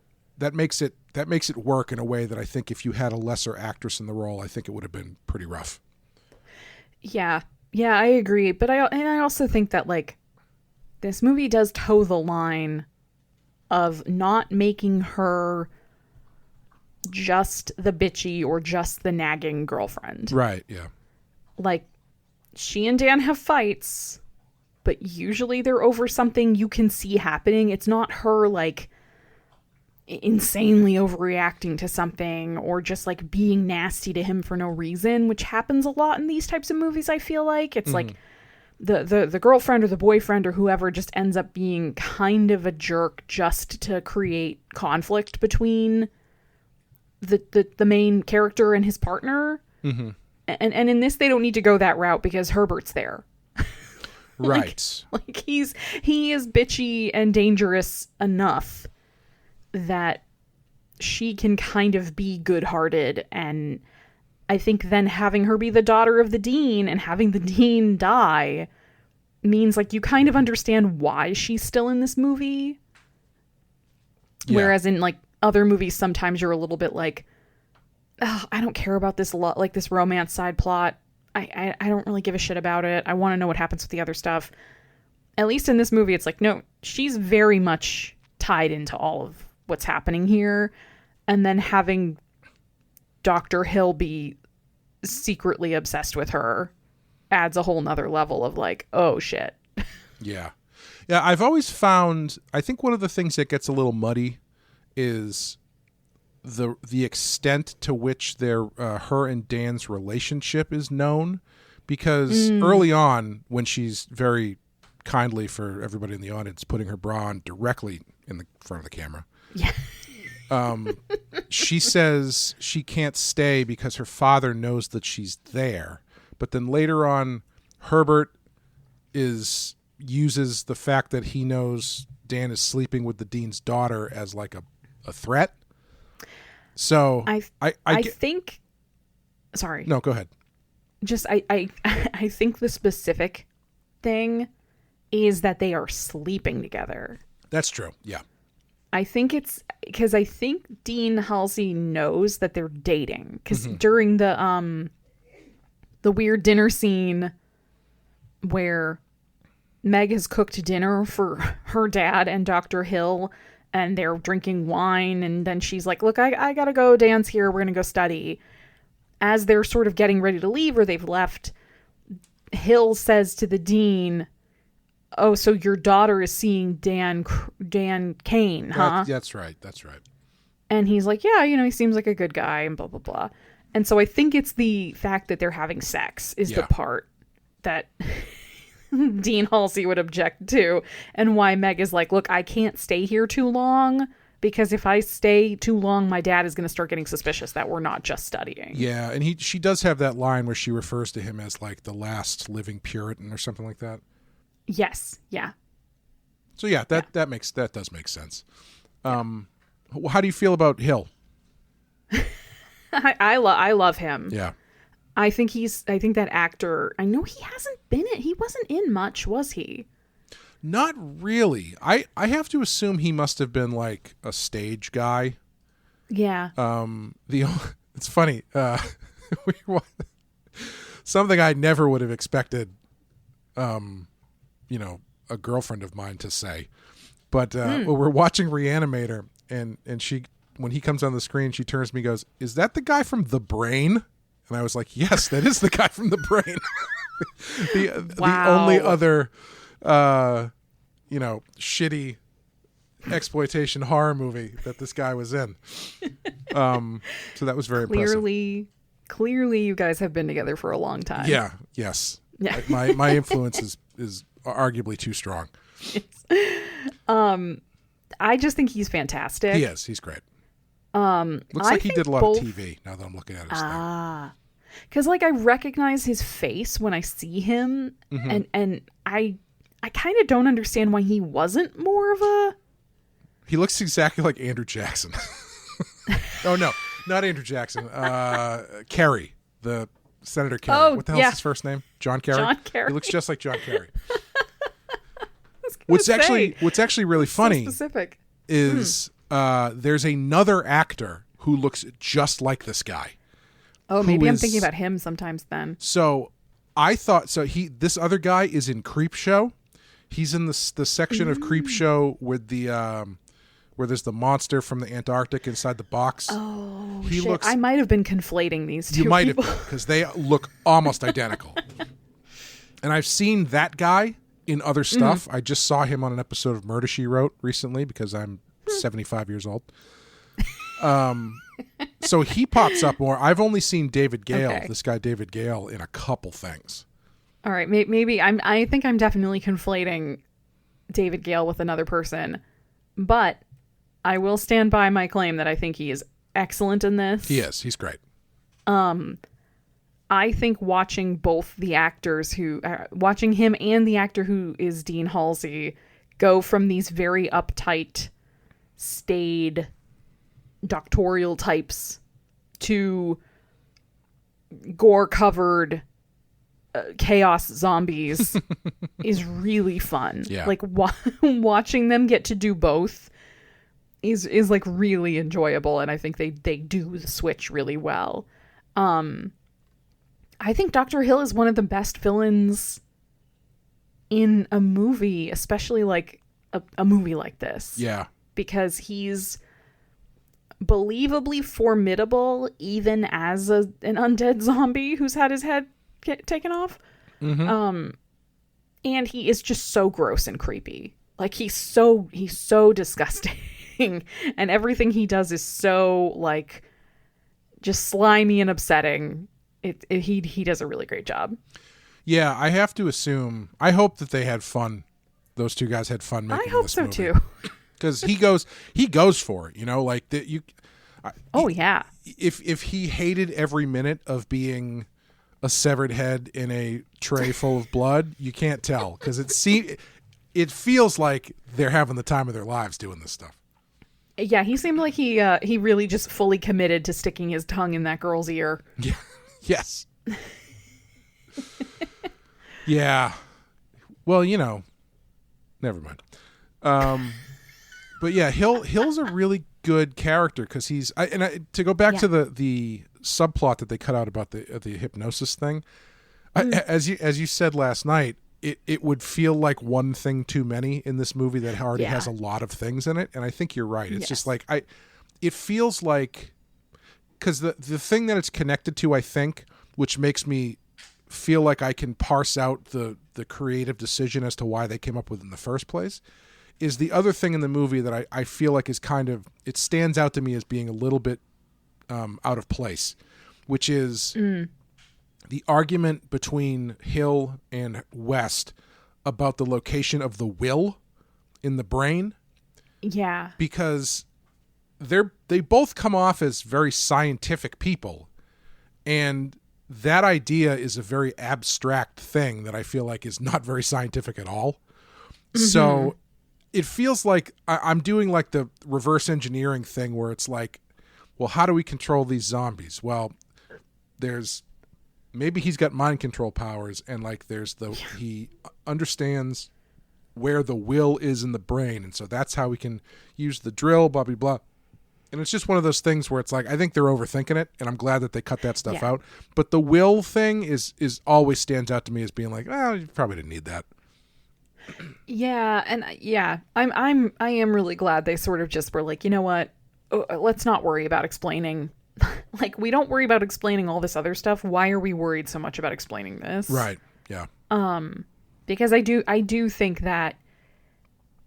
makes it work in a way that I think if you had a lesser actress in the role, I think it would have been pretty rough. Yeah, I agree. But I also think that, like, this movie does toe the line of not making her just the bitchy or just the nagging girlfriend. Right, yeah. Like, she and Dan have fights, but usually they're over something you can see happening. It's not her, like, insanely overreacting to something or just, like, being nasty to him for no reason, which happens a lot in these types of movies, I feel like. It's like the girlfriend or the boyfriend or whoever just ends up being kind of a jerk just to create conflict between the main character and his partner. Mm-hmm. And in this, they don't need to go that route because Herbert's there. Right. Like he is bitchy and dangerous enough that she can kind of be good-hearted. And I think then having her be the daughter of the dean and having the dean die means, like, you kind of understand why she's still in this movie. Yeah. Whereas in, like, other movies, sometimes you're a little bit like, oh, I don't care about this like this romance side plot. I don't really give a shit about it. I want to know what happens with the other stuff. At least in this movie, it's like, no, she's very much tied into all of what's happening here. And then having Dr. Hill be secretly obsessed with her adds a whole nother level of like, oh shit. Yeah. Yeah, I've always found, I think one of the things that gets a little muddy is the extent to which their her and Dan's relationship is known, because early on, when she's very kindly, for everybody in the audience, putting her bra on directly in the front of the camera, she says she can't stay because her father knows that she's there. But then later on, Herbert uses the fact that he knows Dan is sleeping with the dean's daughter as like a threat. So I think, sorry. No, go ahead. Just, I think the specific thing is that they are sleeping together. That's true. Yeah. I think it's because I think Dean Halsey knows that they're dating, because during the weird dinner scene where Meg has cooked dinner for her dad and Dr. Hill, and they're drinking wine, and then she's like, look, I gotta go, Dan's here, we're gonna go study. As they're sort of getting ready to leave, or they've left, Hill says to the dean, oh, so your daughter is seeing Dan Kane, huh? That's right. And he's like, yeah, he seems like a good guy, and blah, blah, blah. And so I think it's the fact that they're having sex is the part that Dean Halsey would object to, and why Meg is like, look, I can't stay here too long, because if I stay too long, my dad is going to start getting suspicious that we're not just studying. Yeah, and she does have that line where she refers to him as like the last living Puritan or something like that. Yes, yeah. So yeah, that does make sense. How do you feel about Hill? I love him. Yeah. I think that actor, I know he wasn't in much, was he? Not really. I have to assume he must have been like a stage guy. Yeah. It's funny. Something I never would have expected, a girlfriend of mine to say. But we're watching Re-Animator, and she, when he comes on the screen, she turns to me and goes, is that the guy from The Brain? And I was like, yes, that is the guy from The Brain. The only other, shitty exploitation horror movie that this guy was in. So that was very impressive. Clearly you guys have been together for a long time. Yeah. Yes. Yeah. My influence is arguably too strong. I just think he's fantastic. He is. He's great. Looks like he did a lot of TV, now that I'm looking at his thing. Because I recognize his face when I see him, and I kind of don't understand why he wasn't more of a... He looks exactly like Andrew Jackson. Oh, no. Not Andrew Jackson. Kerry, the Senator Kerry. Oh, what the hell's his first name? John Kerry? John Kerry. He looks just like John Kerry. What's actually really funny is there's another actor who looks just like this guy. Oh, maybe I'm thinking about him sometimes then. So I thought, this other guy is in Creepshow. He's in the section of Creepshow with the where there's the monster from the Antarctic inside the box. Oh, he shit. looks. I might have been conflating these two. You might have people. been, because they look almost identical. And I've seen that guy in other stuff. I just saw him on an episode of Murder, She Wrote recently because I'm 75 years old. So he pops up more. I've only seen David Gale, this guy David Gale, in a couple things. All right, maybe I think I'm definitely conflating David Gale with another person, but I will stand by my claim that I think he is excellent in this. He is. He's great. I think watching both the actors watching him and the actor who is Dean Halsey go from these very uptight, staid, doctorial types to gore-covered chaos zombies is really fun. Yeah. Like watching them get to do both is like really enjoyable, and I think they do the switch really well. I think Dr. Hill is one of the best villains in a movie, especially like a movie like this. Yeah. Because he's believably formidable even as an undead zombie who's had his head taken off. Mm-hmm. And he is just so gross and creepy. Like he's so disgusting. And everything he does is so like just slimy and upsetting. He does a really great job. Yeah, I have to assume. I hope that they had fun. Those two guys had fun making this movie. I hope so too. Because he goes for it. You know, like that. Yeah. If he hated every minute of being a severed head in a tray full of blood, you can't tell because it feels like they're having the time of their lives doing this stuff. Yeah, he seemed like he really just fully committed to sticking his tongue in that girl's ear. Yeah. Yes. Yeah. Well, you know, never mind. But yeah, Hill's a really good character because to go back to the subplot that they cut out about the hypnosis thing. As you said last night, it would feel like one thing too many in this movie that already has a lot of things in it, and I think you're right. It's just like it feels like. Because the thing that it's connected to, I think, which makes me feel like I can parse out the creative decision as to why they came up with it in the first place, is the other thing in the movie that I feel like is kind of, it stands out to me as being a little bit out of place, which is the argument between Hill and West about the location of the will in the brain. Yeah. Because they both come off as very scientific people, and that idea is a very abstract thing that I feel like is not very scientific at all. Mm-hmm. So it feels like I'm doing like the reverse engineering thing where it's like, well, how do we control these zombies? Well, maybe he's got mind control powers, and like he understands where the will is in the brain, and so that's how we can use the drill, blah blah blah. And it's just one of those things where it's like, I think they're overthinking it, and I'm glad that they cut that stuff out. But the will thing is always stands out to me as being like, you probably didn't need that. Yeah, and I am really glad they sort of just were like, you know what? Let's not worry about explaining. Like, we don't worry about explaining all this other stuff. Why are we worried so much about explaining this? Right. Yeah. Because I do think that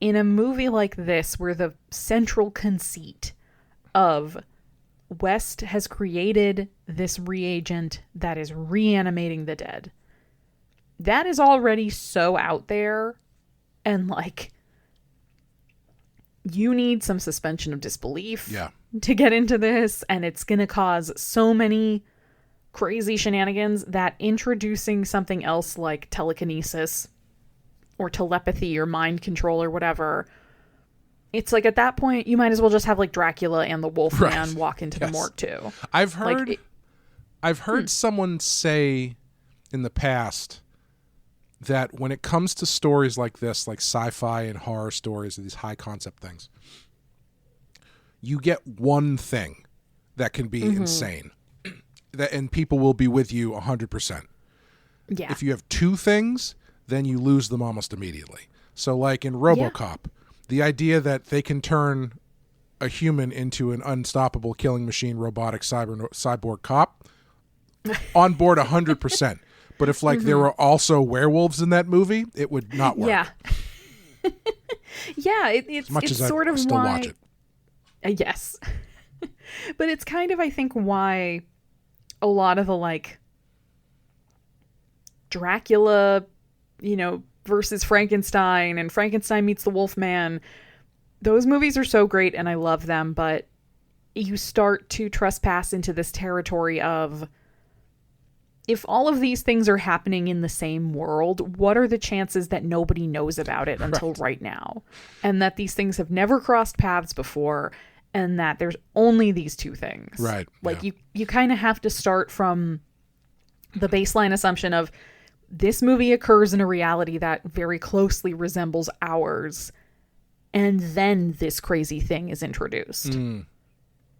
in a movie like this, where the central conceit of West has created this reagent that is reanimating the dead, that is already so out there, and like, you need some suspension of disbelief to get into this, and it's gonna cause so many crazy shenanigans that introducing something else like telekinesis or telepathy or mind control or whatever, it's like at that point you might as well just have like Dracula and the Wolfman walk into the morgue too. I've heard someone say in the past that when it comes to stories like this, like sci-fi and horror stories, these high concept things, you get one thing that can be insane, and people will be with you 100%. Yeah. If you have two things, then you lose them almost immediately. So like in RoboCop, the idea that they can turn a human into an unstoppable killing machine, robotic cyborg cop, on board 100%. But if like there were also werewolves in that movie, it would not work. Yeah. Yeah, it's sort of still why. Watch it. Yes. But it's kind of, I think, why a lot of the like Dracula, versus Frankenstein and Frankenstein meets the Wolfman, those movies are so great and I love them, but you start to trespass into this territory of, if all of these things are happening in the same world, what are the chances that nobody knows about it until right now? And that these things have never crossed paths before, and that there's only these two things. Right. Like you kind of have to start from the baseline assumption of this movie occurs in a reality that very closely resembles ours, and then this crazy thing is introduced.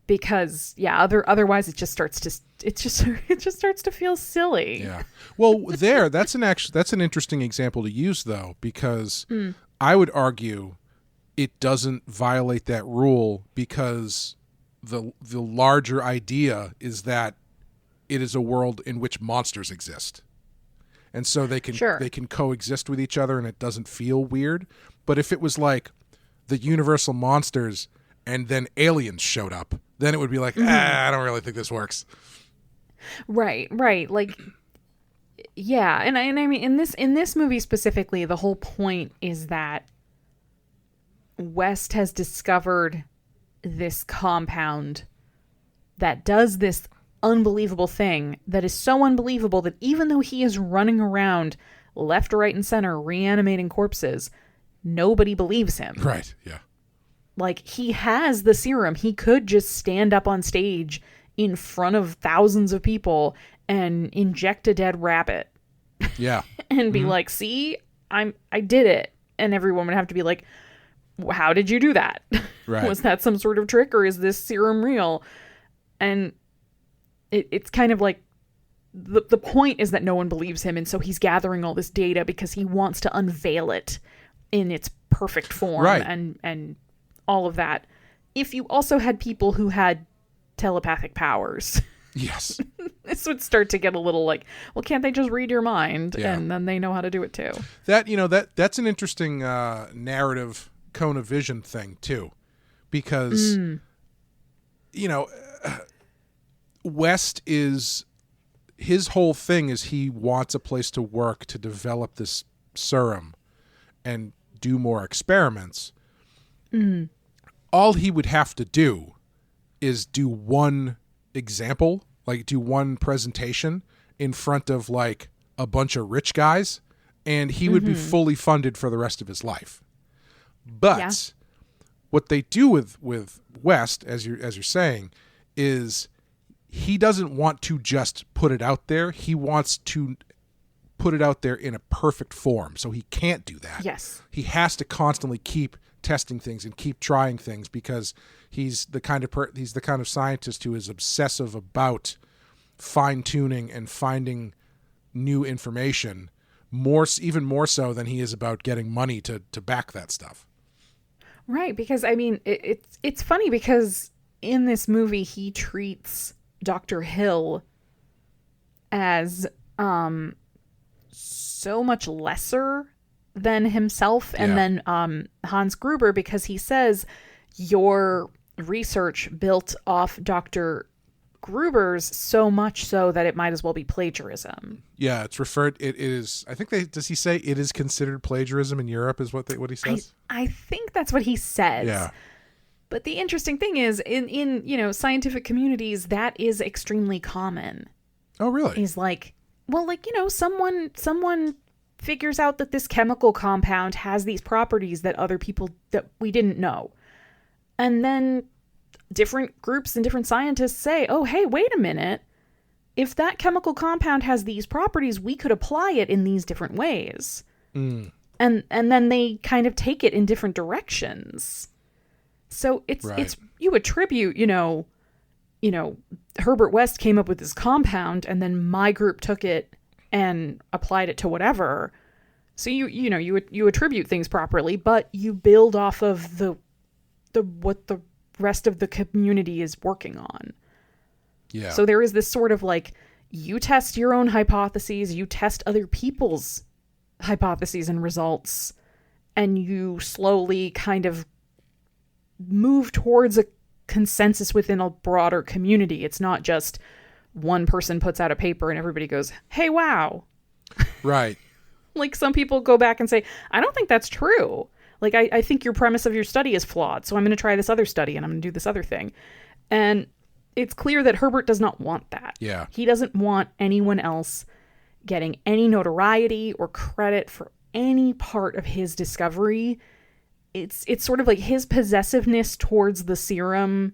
Because otherwise it just starts to feel silly. Yeah. Well, that's an interesting example to use though, because I would argue it doesn't violate that rule, because the larger idea is that it is a world in which monsters exist. And so they can coexist with each other and it doesn't feel weird. But if it was like the universal monsters and then aliens showed up, then it would be like, I don't really think this works. Right. Like, yeah. And I mean, in this movie specifically, the whole point is that West has discovered this compound that does this unbelievable thing that is so unbelievable that even though he is running around left, right, and center reanimating corpses, nobody believes him. Right, yeah. Like, he has the serum. He could just stand up on stage in front of thousands of people and inject a dead rabbit. Yeah. And be like, see, I did it. And everyone would have to be like, how did you do that? Right. Was that some sort of trick, or is this serum real? And it's kind of like the point is that no one believes him. And so he's gathering all this data because he wants to unveil it in its perfect form. Right. And all of that. If you also had people who had telepathic powers. Yes. This would start to get a little like, well, can't they just read your mind? Yeah. And then they know how to do it too. That's an interesting narrative cone of vision thing too, because West his whole thing is he wants a place to work to develop this serum and do more experiments. All he would have to do is do one example, like do one presentation in front of like a bunch of rich guys, and he would be fully funded for the rest of his life. But what they do with West, as you're saying, is he doesn't want to just put it out there. He wants to put it out there in a perfect form. So he can't do that. Yes. He has to constantly keep testing things and keep trying things, because he's the kind of scientist who is obsessive about fine-tuning and finding new information, even more so than he is about getting money to back that stuff. Right, because I mean, it's funny because in this movie he treats Dr. Hill as so much lesser than himself and then Hans Gruber, because he says your research built off Dr. Gruber's so much so that it might as well be plagiarism. Yeah, it is, I think does he say it is considered plagiarism in Europe is what he says? I think that's what he says. Yeah. But the interesting thing is in scientific communities, that is extremely common. Oh, really? Is like, well, like, someone figures out that this chemical compound has these properties that other people that we didn't know. And then different groups and different scientists say, oh, hey, wait a minute. If that chemical compound has these properties, we could apply it in these different ways. And then they kind of take it in different directions. So it's you attribute, Herbert West came up with this compound and then my group took it and applied it to whatever. So you attribute things properly, but you build off of the what the rest of the community is working on. Yeah. So there is this sort of like, you test your own hypotheses, you test other people's hypotheses and results, and you slowly kind of move towards a consensus within a broader community. It's not just one person puts out a paper and everybody goes, hey, wow. Right. Like, some people go back and say, I don't think that's true. Like, I think your premise of your study is flawed, so I'm going to try this other study and I'm going to do this other thing. And it's clear that Herbert does not want that. Yeah. He doesn't want anyone else getting any notoriety or credit for any part of his discovery. It's sort of like his possessiveness towards the serum.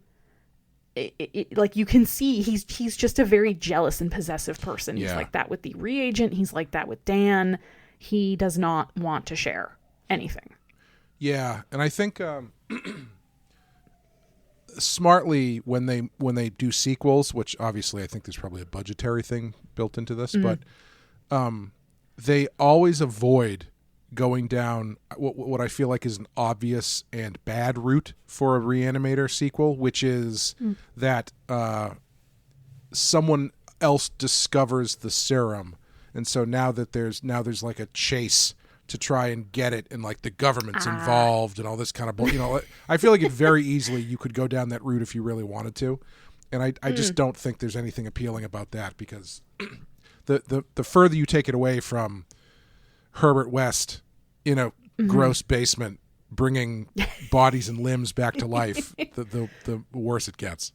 Like, you can see he's just a very jealous and possessive person. He's like that with the reagent. He's like that with Dan. He does not want to share anything. Yeah, and I think smartly when they do sequels, which obviously I think there's probably a budgetary thing built into this, but they always avoid going down what I feel like is an obvious and bad route for a Re-Animator sequel, which is that someone else discovers the serum, and so now there's like a chase to try and get it, and like the government's involved and all this kind of I feel like it very easily you could go down that route if you really wanted to, and I just don't think there's anything appealing about that, because the further you take it away from Herbert West in a gross basement bringing bodies and limbs back to life, the worse it gets.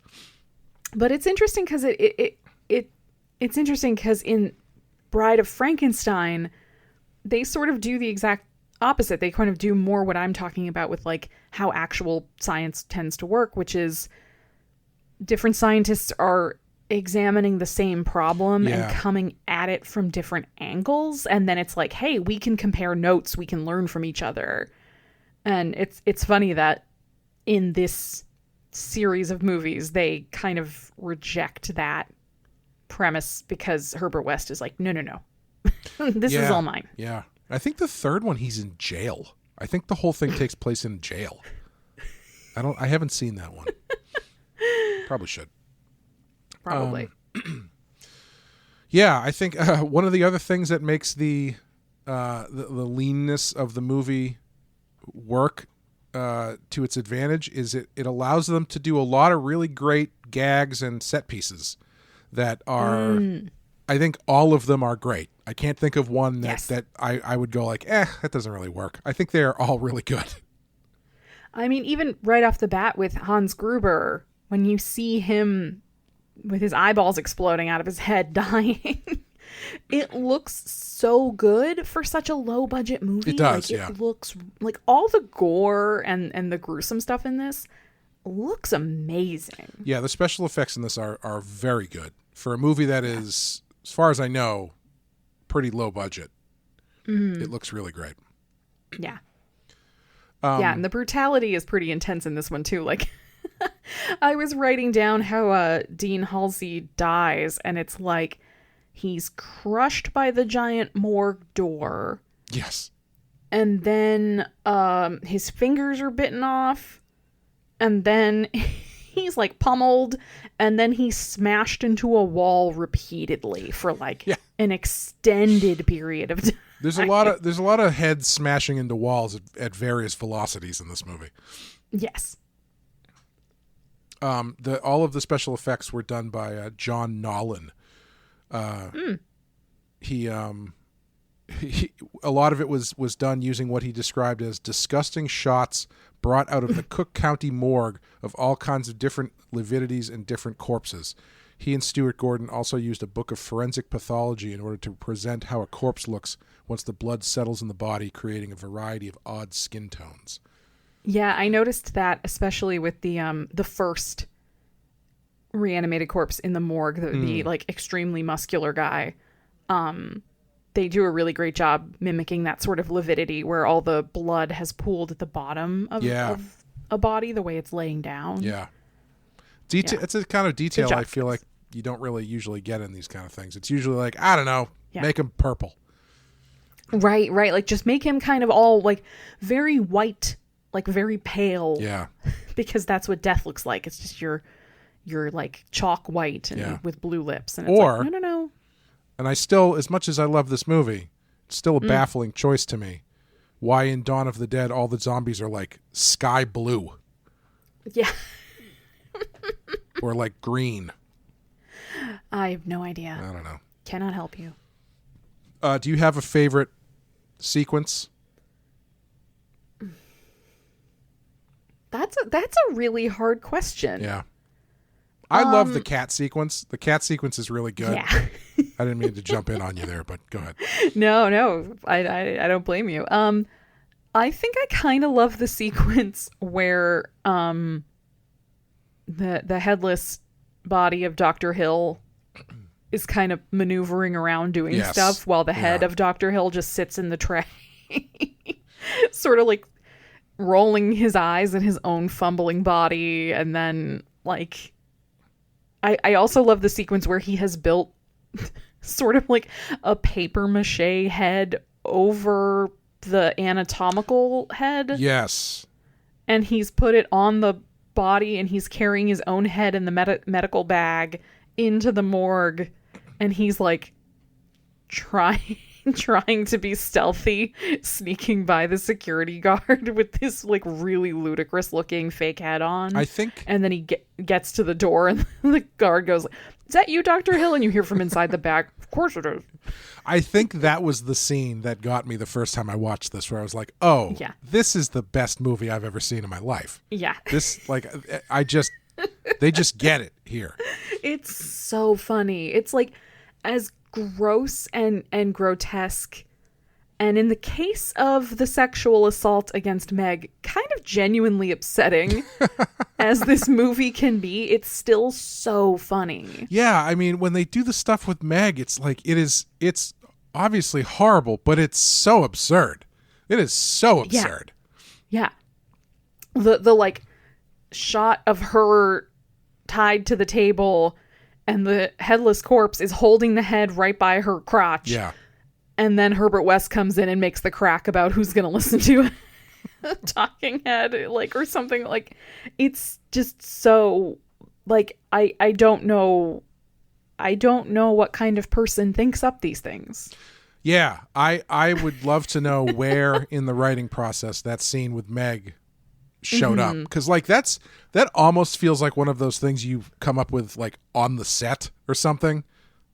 But it's interesting because it's interesting because in Bride of Frankenstein, they sort of do the exact opposite. They kind of do more what I'm talking about with like how actual science tends to work, which is different scientists are examining the same problem and coming at it from different angles, and then it's like, hey, we can compare notes, we can learn from each other. And it's funny that in this series of movies they kind of reject that premise because Herbert West is like, no this is all mine. Yeah, I think the third one he's in jail. I think the whole thing takes place in jail. I haven't seen that one. Probably should. Probably. Yeah, I think one of the other things that makes the leanness of the movie work to its advantage is it allows them to do a lot of really great gags and set pieces that are, I think all of them are great. I can't think of one that I would go like, that doesn't really work. I think they're all really good. I mean, even right off the bat with Hans Gruber, when you see him with his eyeballs exploding out of his head dying, it looks so good for such a low budget movie. It does, It looks like all the gore and the gruesome stuff in this looks amazing. Yeah, the special effects in this are very good for a movie that is, as far as I know, pretty low budget. It looks really great. Yeah. And the brutality is pretty intense in this one too. Like, I was writing down how Dean Halsey dies, and it's like he's crushed by the giant morgue door. Yes. And then his fingers are bitten off, and then he's like pummeled, and then he's smashed into a wall repeatedly for like an extended period of time. There's a lot of heads smashing into walls at various velocities in this movie. Yes. All of the special effects were done by John Nolan. He a lot of it was done using what he described as disgusting shots brought out of the Cook County morgue of all kinds of different lividities and different corpses. He and Stuart Gordon also used a book of forensic pathology in order to present how a corpse looks once the blood settles in the body, creating a variety of odd skin tones. Yeah, I noticed that especially with the first reanimated corpse in the morgue, the like extremely muscular guy. They do a really great job mimicking that sort of lividity where all the blood has pooled at the bottom of a body, the way it's laying down. Yeah. It's a kind of detail I feel like you don't really usually get in these kind of things. It's usually like, I don't know, make them purple. Right. Like, just make him kind of all, like, very white, like, very pale. Yeah. Because that's what death looks like. It's just you're like, chalk white and with blue lips. And it's or, like, no. And I still, as much as I love this movie, it's still a baffling choice to me. Why in Dawn of the Dead all the zombies are, like, sky blue. Yeah. Or, like, green. I have no idea. I don't know. Cannot help you. Do you have a favorite sequence? That's a really hard question. Yeah. I love the cat sequence. The cat sequence is really good. Yeah. I didn't mean to jump in on you there, but go ahead. No, I don't blame you. I think I kind of love the sequence where the headless body of Dr. Hill is kind of maneuvering around doing stuff while the head of Dr. Hill just sits in the tray. Sort of like rolling his eyes at his own fumbling body. And then, like, I also love the sequence where he has built sort of like a paper mache head over the anatomical head. Yes. And he's put it on the body and he's carrying his own head in the medical bag into the morgue, and he's like trying to be stealthy, sneaking by the security guard with this like really ludicrous looking fake head on. I think. And then he gets to the door and the guard goes, "Is that you, Dr. Hill?" And you hear from inside the bag, "Of course it is." I think that was the scene that got me the first time I watched this, where I was like, oh, yeah, this is the best movie I've ever seen in my life. Yeah. This, like, they just get it here. It's so funny. It's like as gross and grotesque, and in the case of the sexual assault against Meg, kind of genuinely upsetting as this movie can be. It's still so funny. Yeah, I mean, when they do the stuff with Meg, it's like it's obviously horrible, but it's so absurd. It is so absurd. Yeah. The like shot of her tied to the table and the headless corpse is holding the head right by her crotch. Yeah. And then Herbert West comes in and makes the crack about who's going to listen to a talking head, like, or something. Like, it's just so, like, I don't know what kind of person thinks up these things. Yeah, I would love to know where in the writing process that scene with Meg showed up, because like that almost feels like one of those things you come up with like on the set or something.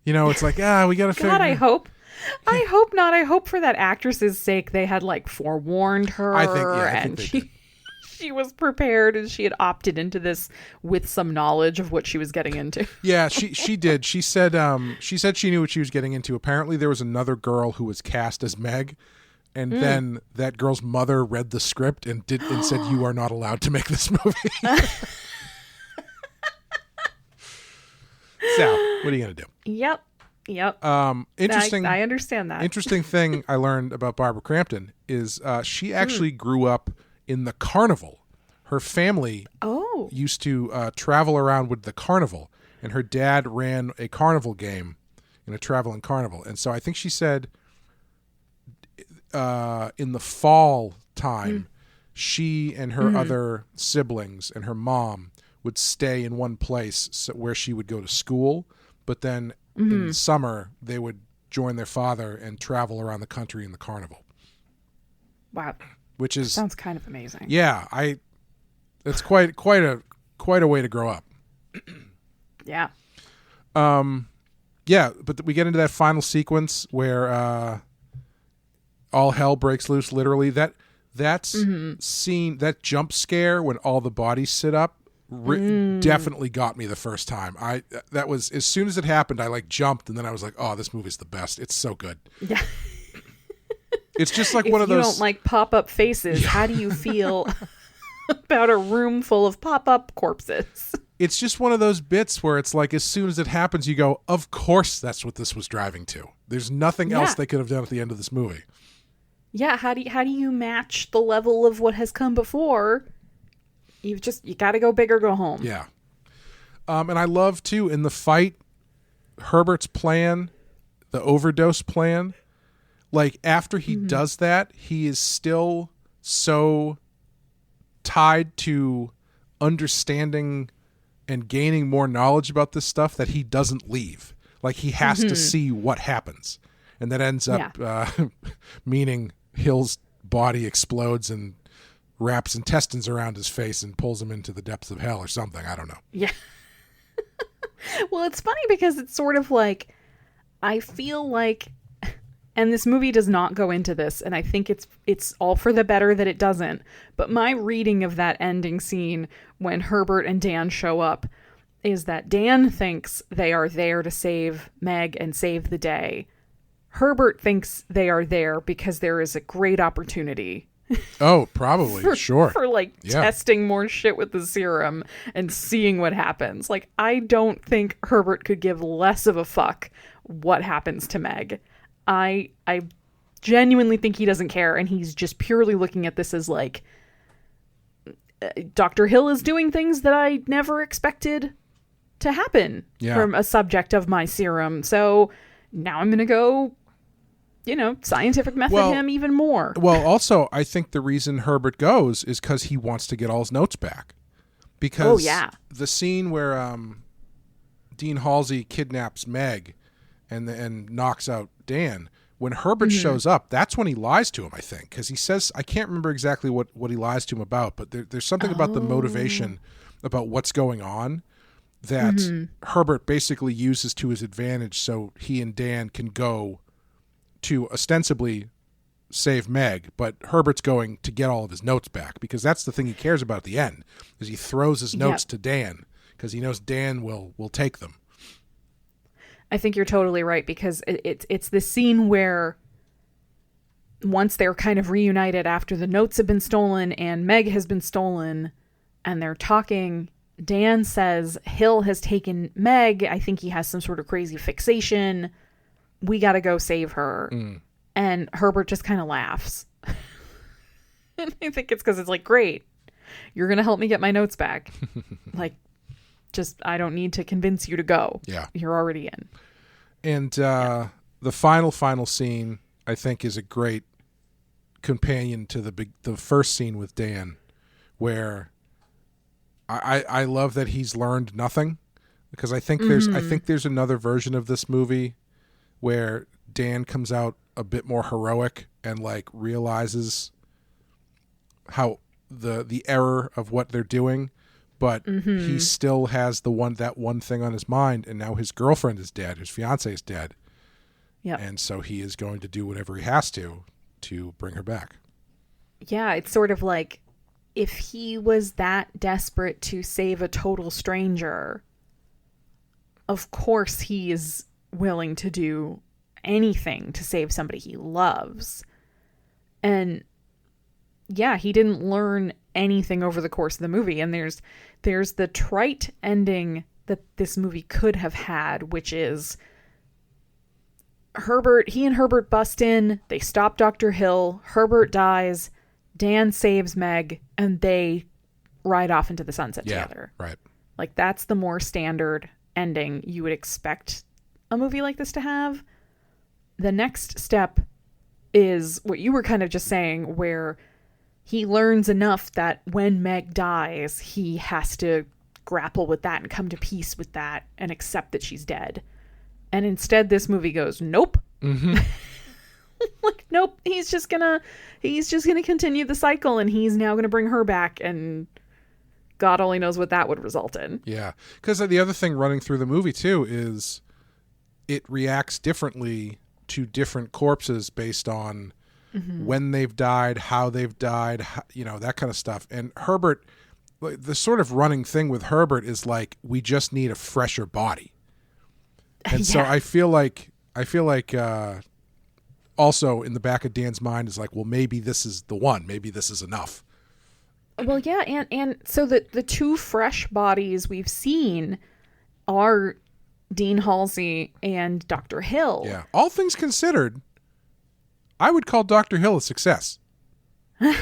You know, it's like, we gotta figure. God, I hope not. I hope for that actress's sake they had like forewarned her. I think she was prepared and she had opted into this with some knowledge of what she was getting into. Yeah, she did. She said she knew what she was getting into. Apparently there was another girl who was cast as Meg, and then that girl's mother read the script and said, "You are not allowed to make this movie." So, what are you gonna do? Yep. Interesting. I understand that. Interesting thing I learned about Barbara Crampton is she actually grew up in the carnival. Her family used to travel around with the carnival, and her dad ran a carnival game in a traveling carnival. And so I think she said in the fall time, she and her other siblings and her mom would stay in one place where she would go to school, but then in the summer they would join their father and travel around the country in the carnival. Wow. Which is sounds kind of amazing. Yeah, it's quite a way to grow up. Yeah. Yeah, but we get into that final sequence where all hell breaks loose. Literally, that's scene, that jump scare when all the bodies sit up, definitely got me the first time. That was, as soon as it happened, I like jumped, and then I was like, oh, this movie's the best. It's so good. Yeah. It's just like one of those. If you don't like pop-up faces, how do you feel about a room full of pop-up corpses? It's just one of those bits where it's like, as soon as it happens, you go, of course that's what this was driving to. There's nothing else they could have done at the end of this movie. Yeah, how do you match the level of what has come before? You got to go big or go home. Yeah. And I love, too, in the fight, Herbert's plan, the overdose plan, like after he does that, he is still so tied to understanding and gaining more knowledge about this stuff that he doesn't leave. Like he has to see what happens. And that ends up meaning Hill's body explodes and wraps intestines around his face and pulls him into the depths of hell or something. I don't know. Yeah. Well, it's funny because it's sort of like, I feel like, and this movie does not go into this, and I think it's all for the better that it doesn't, but my reading of that ending scene when Herbert and Dan show up is that Dan thinks they are there to save Meg and save the day. Herbert thinks they are there because there is a great opportunity. Oh, probably. Sure. For testing more shit with the serum and seeing what happens. Like, I don't think Herbert could give less of a fuck what happens to Meg. I genuinely think he doesn't care, and he's just purely looking at this as like, Dr. Hill is doing things that I never expected to happen from a subject of my serum. So now I'm going to go, scientific method him even more. Well, also, I think the reason Herbert goes is because he wants to get all his notes back. Because the scene where Dean Halsey kidnaps Meg and knocks out Dan, when Herbert shows up, that's when he lies to him, I think. Because he says, I can't remember exactly what he lies to him about, but there's something about the motivation about what's going on that Herbert basically uses to his advantage so he and Dan can go to ostensibly save Meg, but Herbert's going to get all of his notes back because that's the thing he cares about at the end, is he throws his notes to Dan because he knows Dan will take them. I think you're totally right, because it's the scene where once they're kind of reunited after the notes have been stolen and Meg has been stolen and they're talking, Dan says Hill has taken Meg. I think he has some sort of crazy fixation. We got to go save her. And Herbert just kind of laughs. And I think it's because it's like, great, you're going to help me get my notes back. Like, just, I don't need to convince you to go. Yeah. You're already in. And the final scene, I think, is a great companion to the first scene with Dan, where I love that he's learned nothing, because I think there's another version of this movie where Dan comes out a bit more heroic and like realizes how the error of what they're doing, but he still has that one thing on his mind, and now his girlfriend is dead, his fiance is dead. Yeah. And so he is going to do whatever he has to bring her back. Yeah, it's sort of like, if he was that desperate to save a total stranger, of course he is willing to do anything to save somebody he loves. And yeah, he didn't learn anything over the course of the movie. And there's the trite ending that this movie could have had, which is he and Herbert bust in, they stop Dr. Hill, Herbert dies, Dan saves Meg, and they ride off into the sunset together. Right. Like, that's the more standard ending you would expect a movie like this to have. The next step is what you were kind of just saying, where he learns enough that when Meg dies, he has to grapple with that and come to peace with that and accept that she's dead. And instead, this movie goes, nope. Like, nope, he's just gonna continue the cycle, and he's now gonna bring her back, and God only knows what that would result in. Yeah, because the other thing running through the movie too is it reacts differently to different corpses based on when they've died, how they've died, that kind of stuff. And Herbert, the sort of running thing with Herbert is like, we just need a fresher body. And so I feel like also in the back of Dan's mind is like, well, maybe this is the one. Maybe this is enough. Well, yeah, and so the two fresh bodies we've seen are Dean Halsey and Dr. Hill. Yeah. All things considered, I would call Dr. Hill a success. I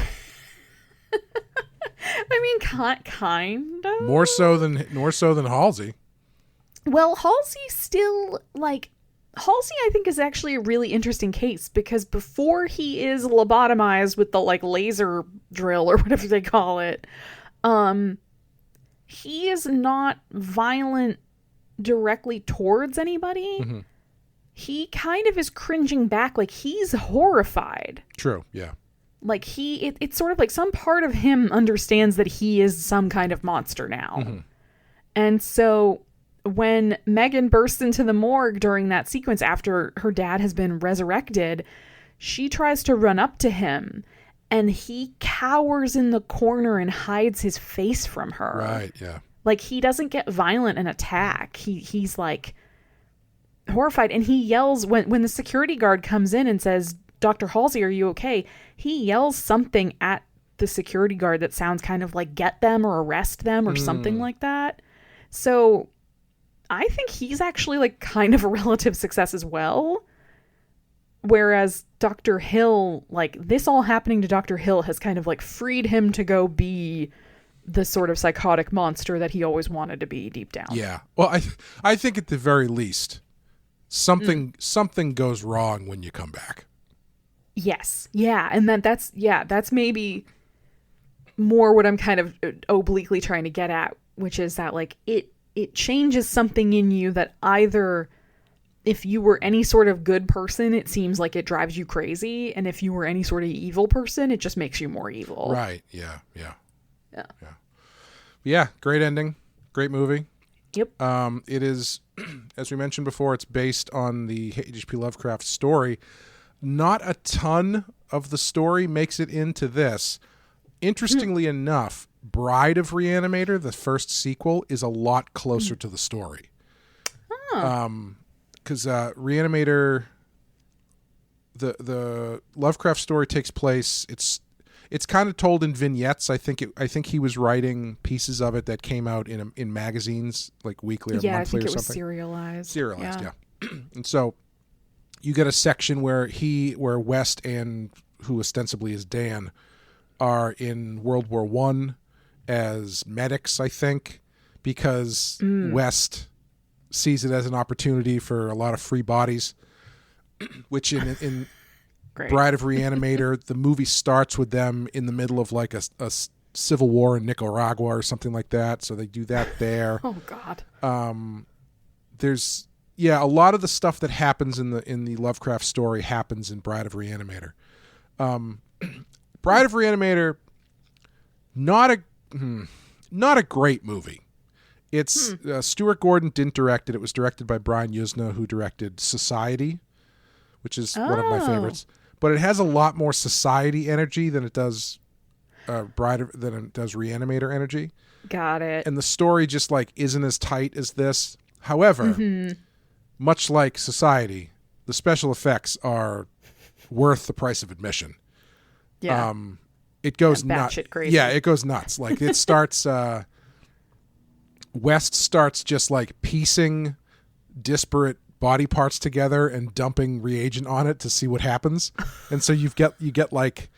mean, kind of. More so than Halsey. Well, Halsey still, like, Halsey, I think, is actually a really interesting case because before he is lobotomized with the like laser drill or whatever they call it, he is not violent directly towards anybody. Mm-hmm. He kind of is cringing back, like he's horrified. True, yeah. Like it's sort of like some part of him understands that he is some kind of monster now. Mm-hmm. And so when Megan bursts into the morgue during that sequence after her dad has been resurrected, she tries to run up to him and he cowers in the corner and hides his face from her. Right, yeah. Like he doesn't get violent and attack. He's like horrified, and he yells when the security guard comes in and says, "Dr. Halsey, are you okay?" He yells something at the security guard that sounds kind of like "get them" or "arrest them" or something like that. So I think he's actually like kind of a relative success as well. Whereas Dr. Hill, like this all happening to Dr. Hill has kind of like freed him to go be the sort of psychotic monster that he always wanted to be deep down. Yeah. Well, I think at the very least, something goes wrong when you come back. Yes. Yeah. And that's maybe more what I'm kind of obliquely trying to get at, which is that like it changes something in you that either if you were any sort of good person, it seems like it drives you crazy. And if you were any sort of evil person, it just makes you more evil. Right. Yeah. Yeah. Great ending. Great movie. Yep. It is, as we mentioned before, it's based on the H.P. Lovecraft story. Not a ton of the story makes it into this. Interestingly enough, Bride of Re-Animator, the first sequel, is a lot closer to the story. Because Re-Animator, the Lovecraft story takes place. It's kind of told in vignettes. I think he was writing pieces of it that came out in magazines like weekly or monthly or something. Yeah, I think it was serialized. Serialized, yeah. And so you get a section where West and who ostensibly is Dan are in World War I as medics, I think, because West sees it as an opportunity for a lot of free bodies, which in Bride of Re-Animator, the movie starts with them in the middle of like a civil war in Nicaragua or something like that. So they do that there. Oh God. There's a lot of the stuff that happens in the Lovecraft story happens in Bride of Re-Animator. Bride of Re-Animator, not a great movie. It's Stuart Gordon didn't direct it. It was directed by Brian Yuzna, who directed Society, which is one of my favorites. But it has a lot more Society energy than it does Re-Animator energy. Got it. And the story just like isn't as tight as this. However, much like Society, the special effects are worth the price of admission. Yeah. It goes nuts. Crazy. Yeah, it goes nuts. Like it starts West starts just like piecing disparate body parts together and dumping reagent on it to see what happens. And so you get like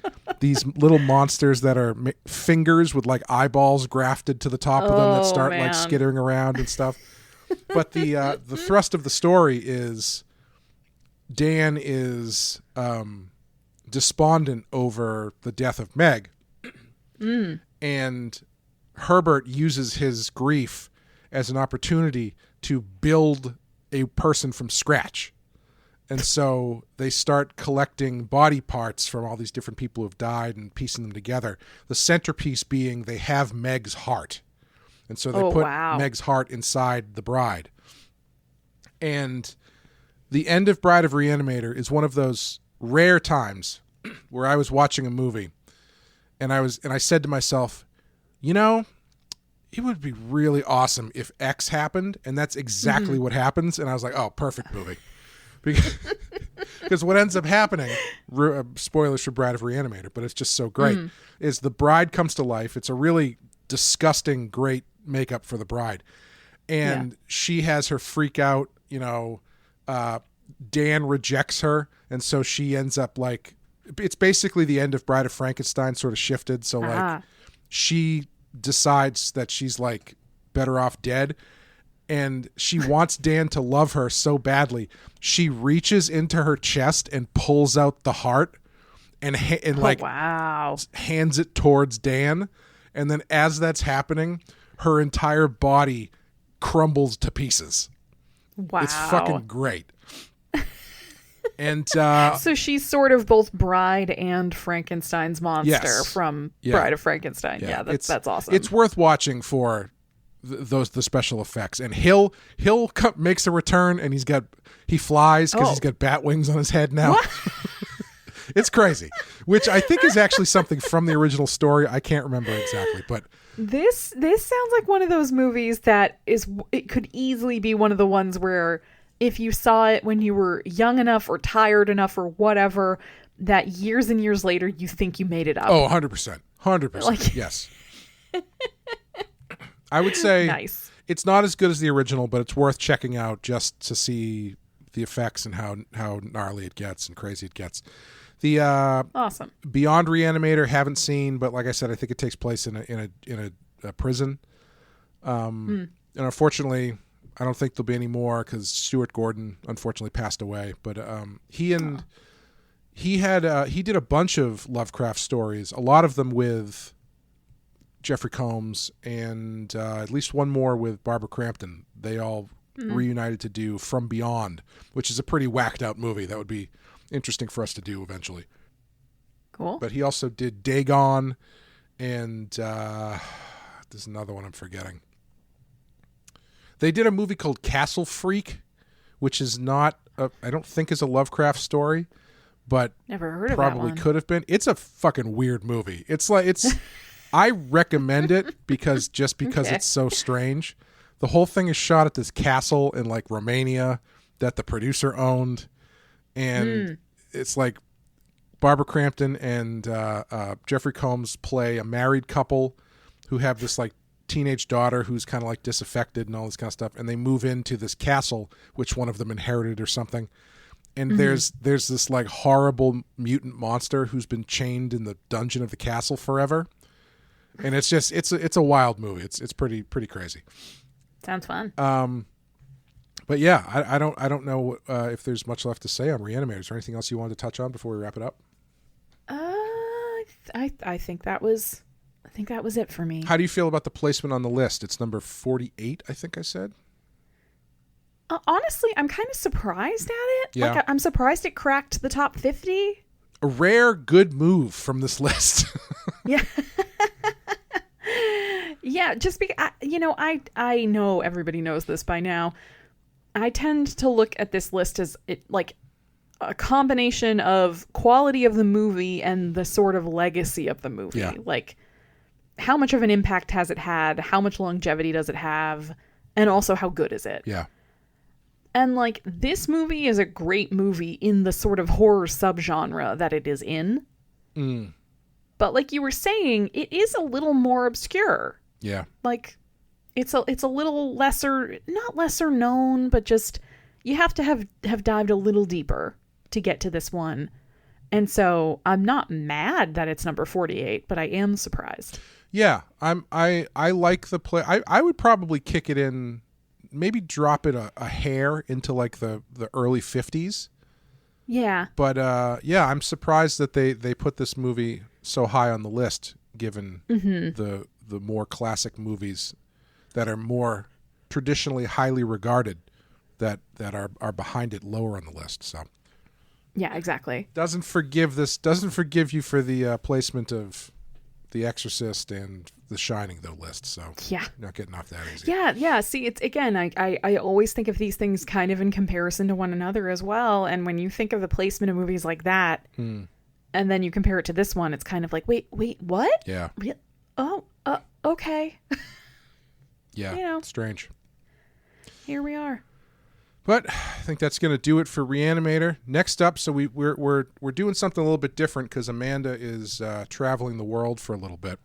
these little monsters that are fingers with like eyeballs grafted to the top of them that start like skittering around and stuff. But the thrust of the story is Dan is despondent over the death of Meg. And Herbert uses his grief as an opportunity to build a person from scratch. And so they start collecting body parts from all these different people who've died and piecing them together. The centerpiece being they have Meg's heart. And so they put Meg's heart inside the bride. And the end of Bride of Re-Animator is one of those rare times where I was watching a movie and I said to myself, you know, it would be really awesome if X happened, and that's exactly what happens. And I was like, oh, perfect movie. Because what ends up happening, spoilers for Bride of Re-Animator, but it's just so great, is the bride comes to life. It's a really disgusting, great makeup for the bride. And she has her freak out, you know, Dan rejects her. And so she ends up like, it's basically the end of Bride of Frankenstein sort of shifted. So like she decides that she's like better off dead. and she wants Dan to love her so badly. She reaches into her chest and pulls out the heart and wow. hands it towards Dan. And then as that's happening, her entire body crumbles to pieces. Wow. It's fucking great. And so she's sort of both Bride and Frankenstein's monster from Bride of Frankenstein. Yeah, that's awesome. It's worth watching for the special effects. And Hill makes a return, and he flies because he's got bat wings on his head now. It's crazy, which I think is actually something from the original story. I can't remember exactly, but this sounds like one of those movies that it could easily be one of the ones where if you saw it when you were young enough or tired enough or whatever, that years and years later you think you made it up. Oh, 100%. 100%. Yes. I would say nice. It's not as good as the original, but it's worth checking out just to see the effects and how gnarly it gets and crazy it gets. The awesome Beyond Re-Animator haven't seen, but like I said, I think it takes place in a prison. And unfortunately, I don't think there'll be any more because Stuart Gordon unfortunately passed away. But he did a bunch of Lovecraft stories, a lot of them with Jeffrey Combs, and at least one more with Barbara Crampton. They all reunited to do From Beyond, which is a pretty whacked out movie that would be interesting for us to do eventually. Cool. But he also did Dagon, and there's another one I'm forgetting. They did a movie called Castle Freak, which is not I don't think is a Lovecraft story, but never heard of probably that one. could have been. It's a fucking weird movie. It's I recommend it because it's so strange. The whole thing is shot at this castle in like Romania that the producer owned. And it's like Barbara Crampton and Jeffrey Combs play a married couple who have this like teenage daughter who's kind of like disaffected and all this kind of stuff. And they move into this castle, which one of them inherited or something. And there's this like horrible mutant monster who's been chained in the dungeon of the castle forever. And it's just it's a wild movie. It's pretty crazy. Sounds fun. But yeah, I don't know if there's much left to say on Re-Animator. Is there anything else you wanted to touch on before we wrap it up? I think that was it for me. How do you feel about the placement on the list? It's number 48, I think I said. Honestly, I'm kind of surprised at it. Yeah. Like, I'm surprised it cracked the top 50. A rare good move from this list. Yeah. Yeah, just because, I know everybody knows this by now. I tend to look at this list as like a combination of quality of the movie and the sort of legacy of the movie. Yeah. Like, how much of an impact has it had? How much longevity does it have? And also, how good is it? Yeah. And like, this movie is a great movie in the sort of horror subgenre that it is in. But like you were saying, it is a little more obscure. Yeah. Like, it's a little lesser, not lesser known, but just you have to have dived a little deeper to get to this one. And so I'm not mad that it's number 48, but I am surprised. Yeah, I like the play. I would probably kick it in, maybe drop it a hair into like the early 50s. Yeah. But yeah, I'm surprised that they put this movie so high on the list, given the more classic movies that are more traditionally highly regarded that are behind it lower on the list. So yeah, exactly. Doesn't forgive you for the placement of The Exorcist and The Shining, though, list. So yeah, not getting off that easy. Yeah. See, it's again, I always think of these things kind of in comparison to one another as well. And when you think of the placement of movies like that, and then you compare it to this one, it's kind of like, wait, what? Yeah. Okay. Yeah. Strange. Here we are. But I think that's going to do it for Re-Animator. Next up, so we're doing something a little bit different because Amanda is traveling the world for a little bit.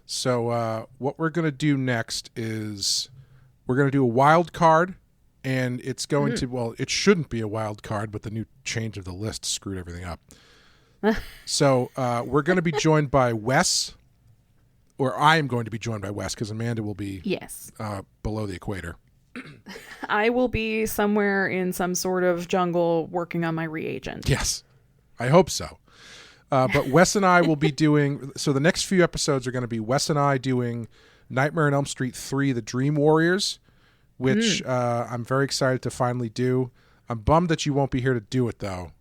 So what we're going to do next is we're going to do a wild card, and it's going to, well, it shouldn't be a wild card, but the new change of the list screwed everything up. So we're going to be joined by Wes, or I am going to be joined by Wes because Amanda will be yes below the equator. I will be somewhere in some sort of jungle working on my reagent. Yes, I hope so. But Wes and I will be doing... So the next few episodes are going to be Wes and I doing Nightmare on Elm Street 3, The Dream Warriors, which I'm very excited to finally do. I'm bummed that you won't be here to do it, though.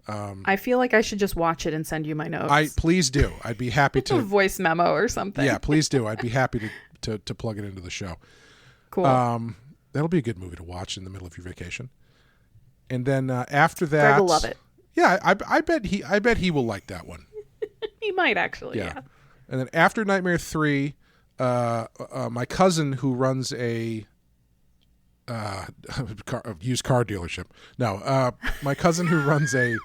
I feel like I should just watch it and send you my notes. Please do. I'd be happy to... A voice memo or something. Yeah, please do. I'd be happy to plug it into the show. Cool. That'll be a good movie to watch in the middle of your vacation. And then after that... Greg will love it. Yeah, I bet he will like that one. He might actually, yeah. And then after Nightmare 3, my cousin who runs a used car dealership. No, my cousin who runs a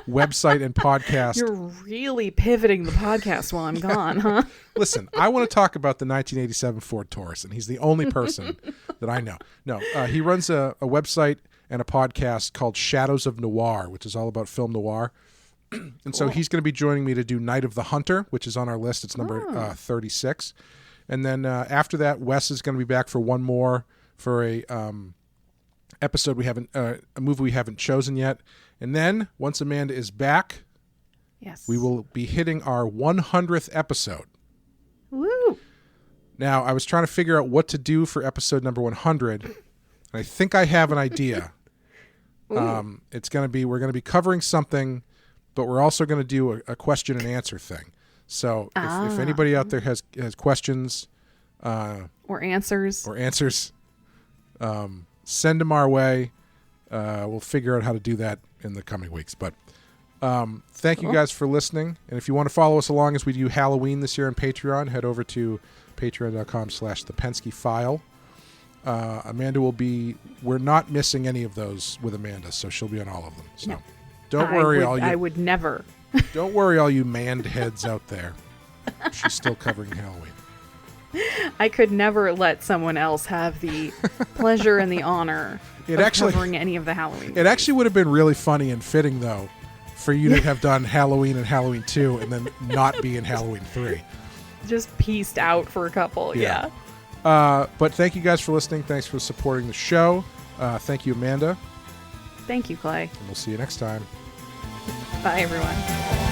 website and podcast. You're really pivoting the podcast while I'm gone, huh? Listen, I want to talk about the 1987 Ford Taurus, and he's the only person that I know. No, he runs a website and a podcast called Shadows of Noir, which is all about film noir. And so he's going to be joining me to do Night of the Hunter, which is on our list. It's number 36. And then after that, Wes is going to be back for one more for a episode we haven't, a movie we haven't chosen yet. And then once Amanda is back, yes, we will be hitting our 100th episode. Woo! Now, I was trying to figure out what to do for episode number 100, and I think I have an idea. It's going to be, we're going to be covering something, but we're also going to do a question and answer thing. So if anybody out there has questions or answers, send them our way. We'll figure out how to do that in the coming weeks. But thank you guys for listening. And if you want to follow us along as we do Halloween this year on Patreon, head over to patreon.com/thepenskyfile. Amanda will be, we're not missing any of those with Amanda, so she'll be on all of them. So no. Don't worry, I would never. Don't worry, all you manned heads out there. She's still covering Halloween. I could never let someone else have the pleasure and the honor of covering any of the Halloween movies. It actually would have been really funny and fitting, though, for you to have done Halloween and Halloween 2 and then not be in Halloween 3. Just pieced out for a couple, yeah. But thank you guys for listening. Thanks for supporting the show. Thank you, Amanda. Thank you, Clay. And we'll see you next time. Bye, everyone.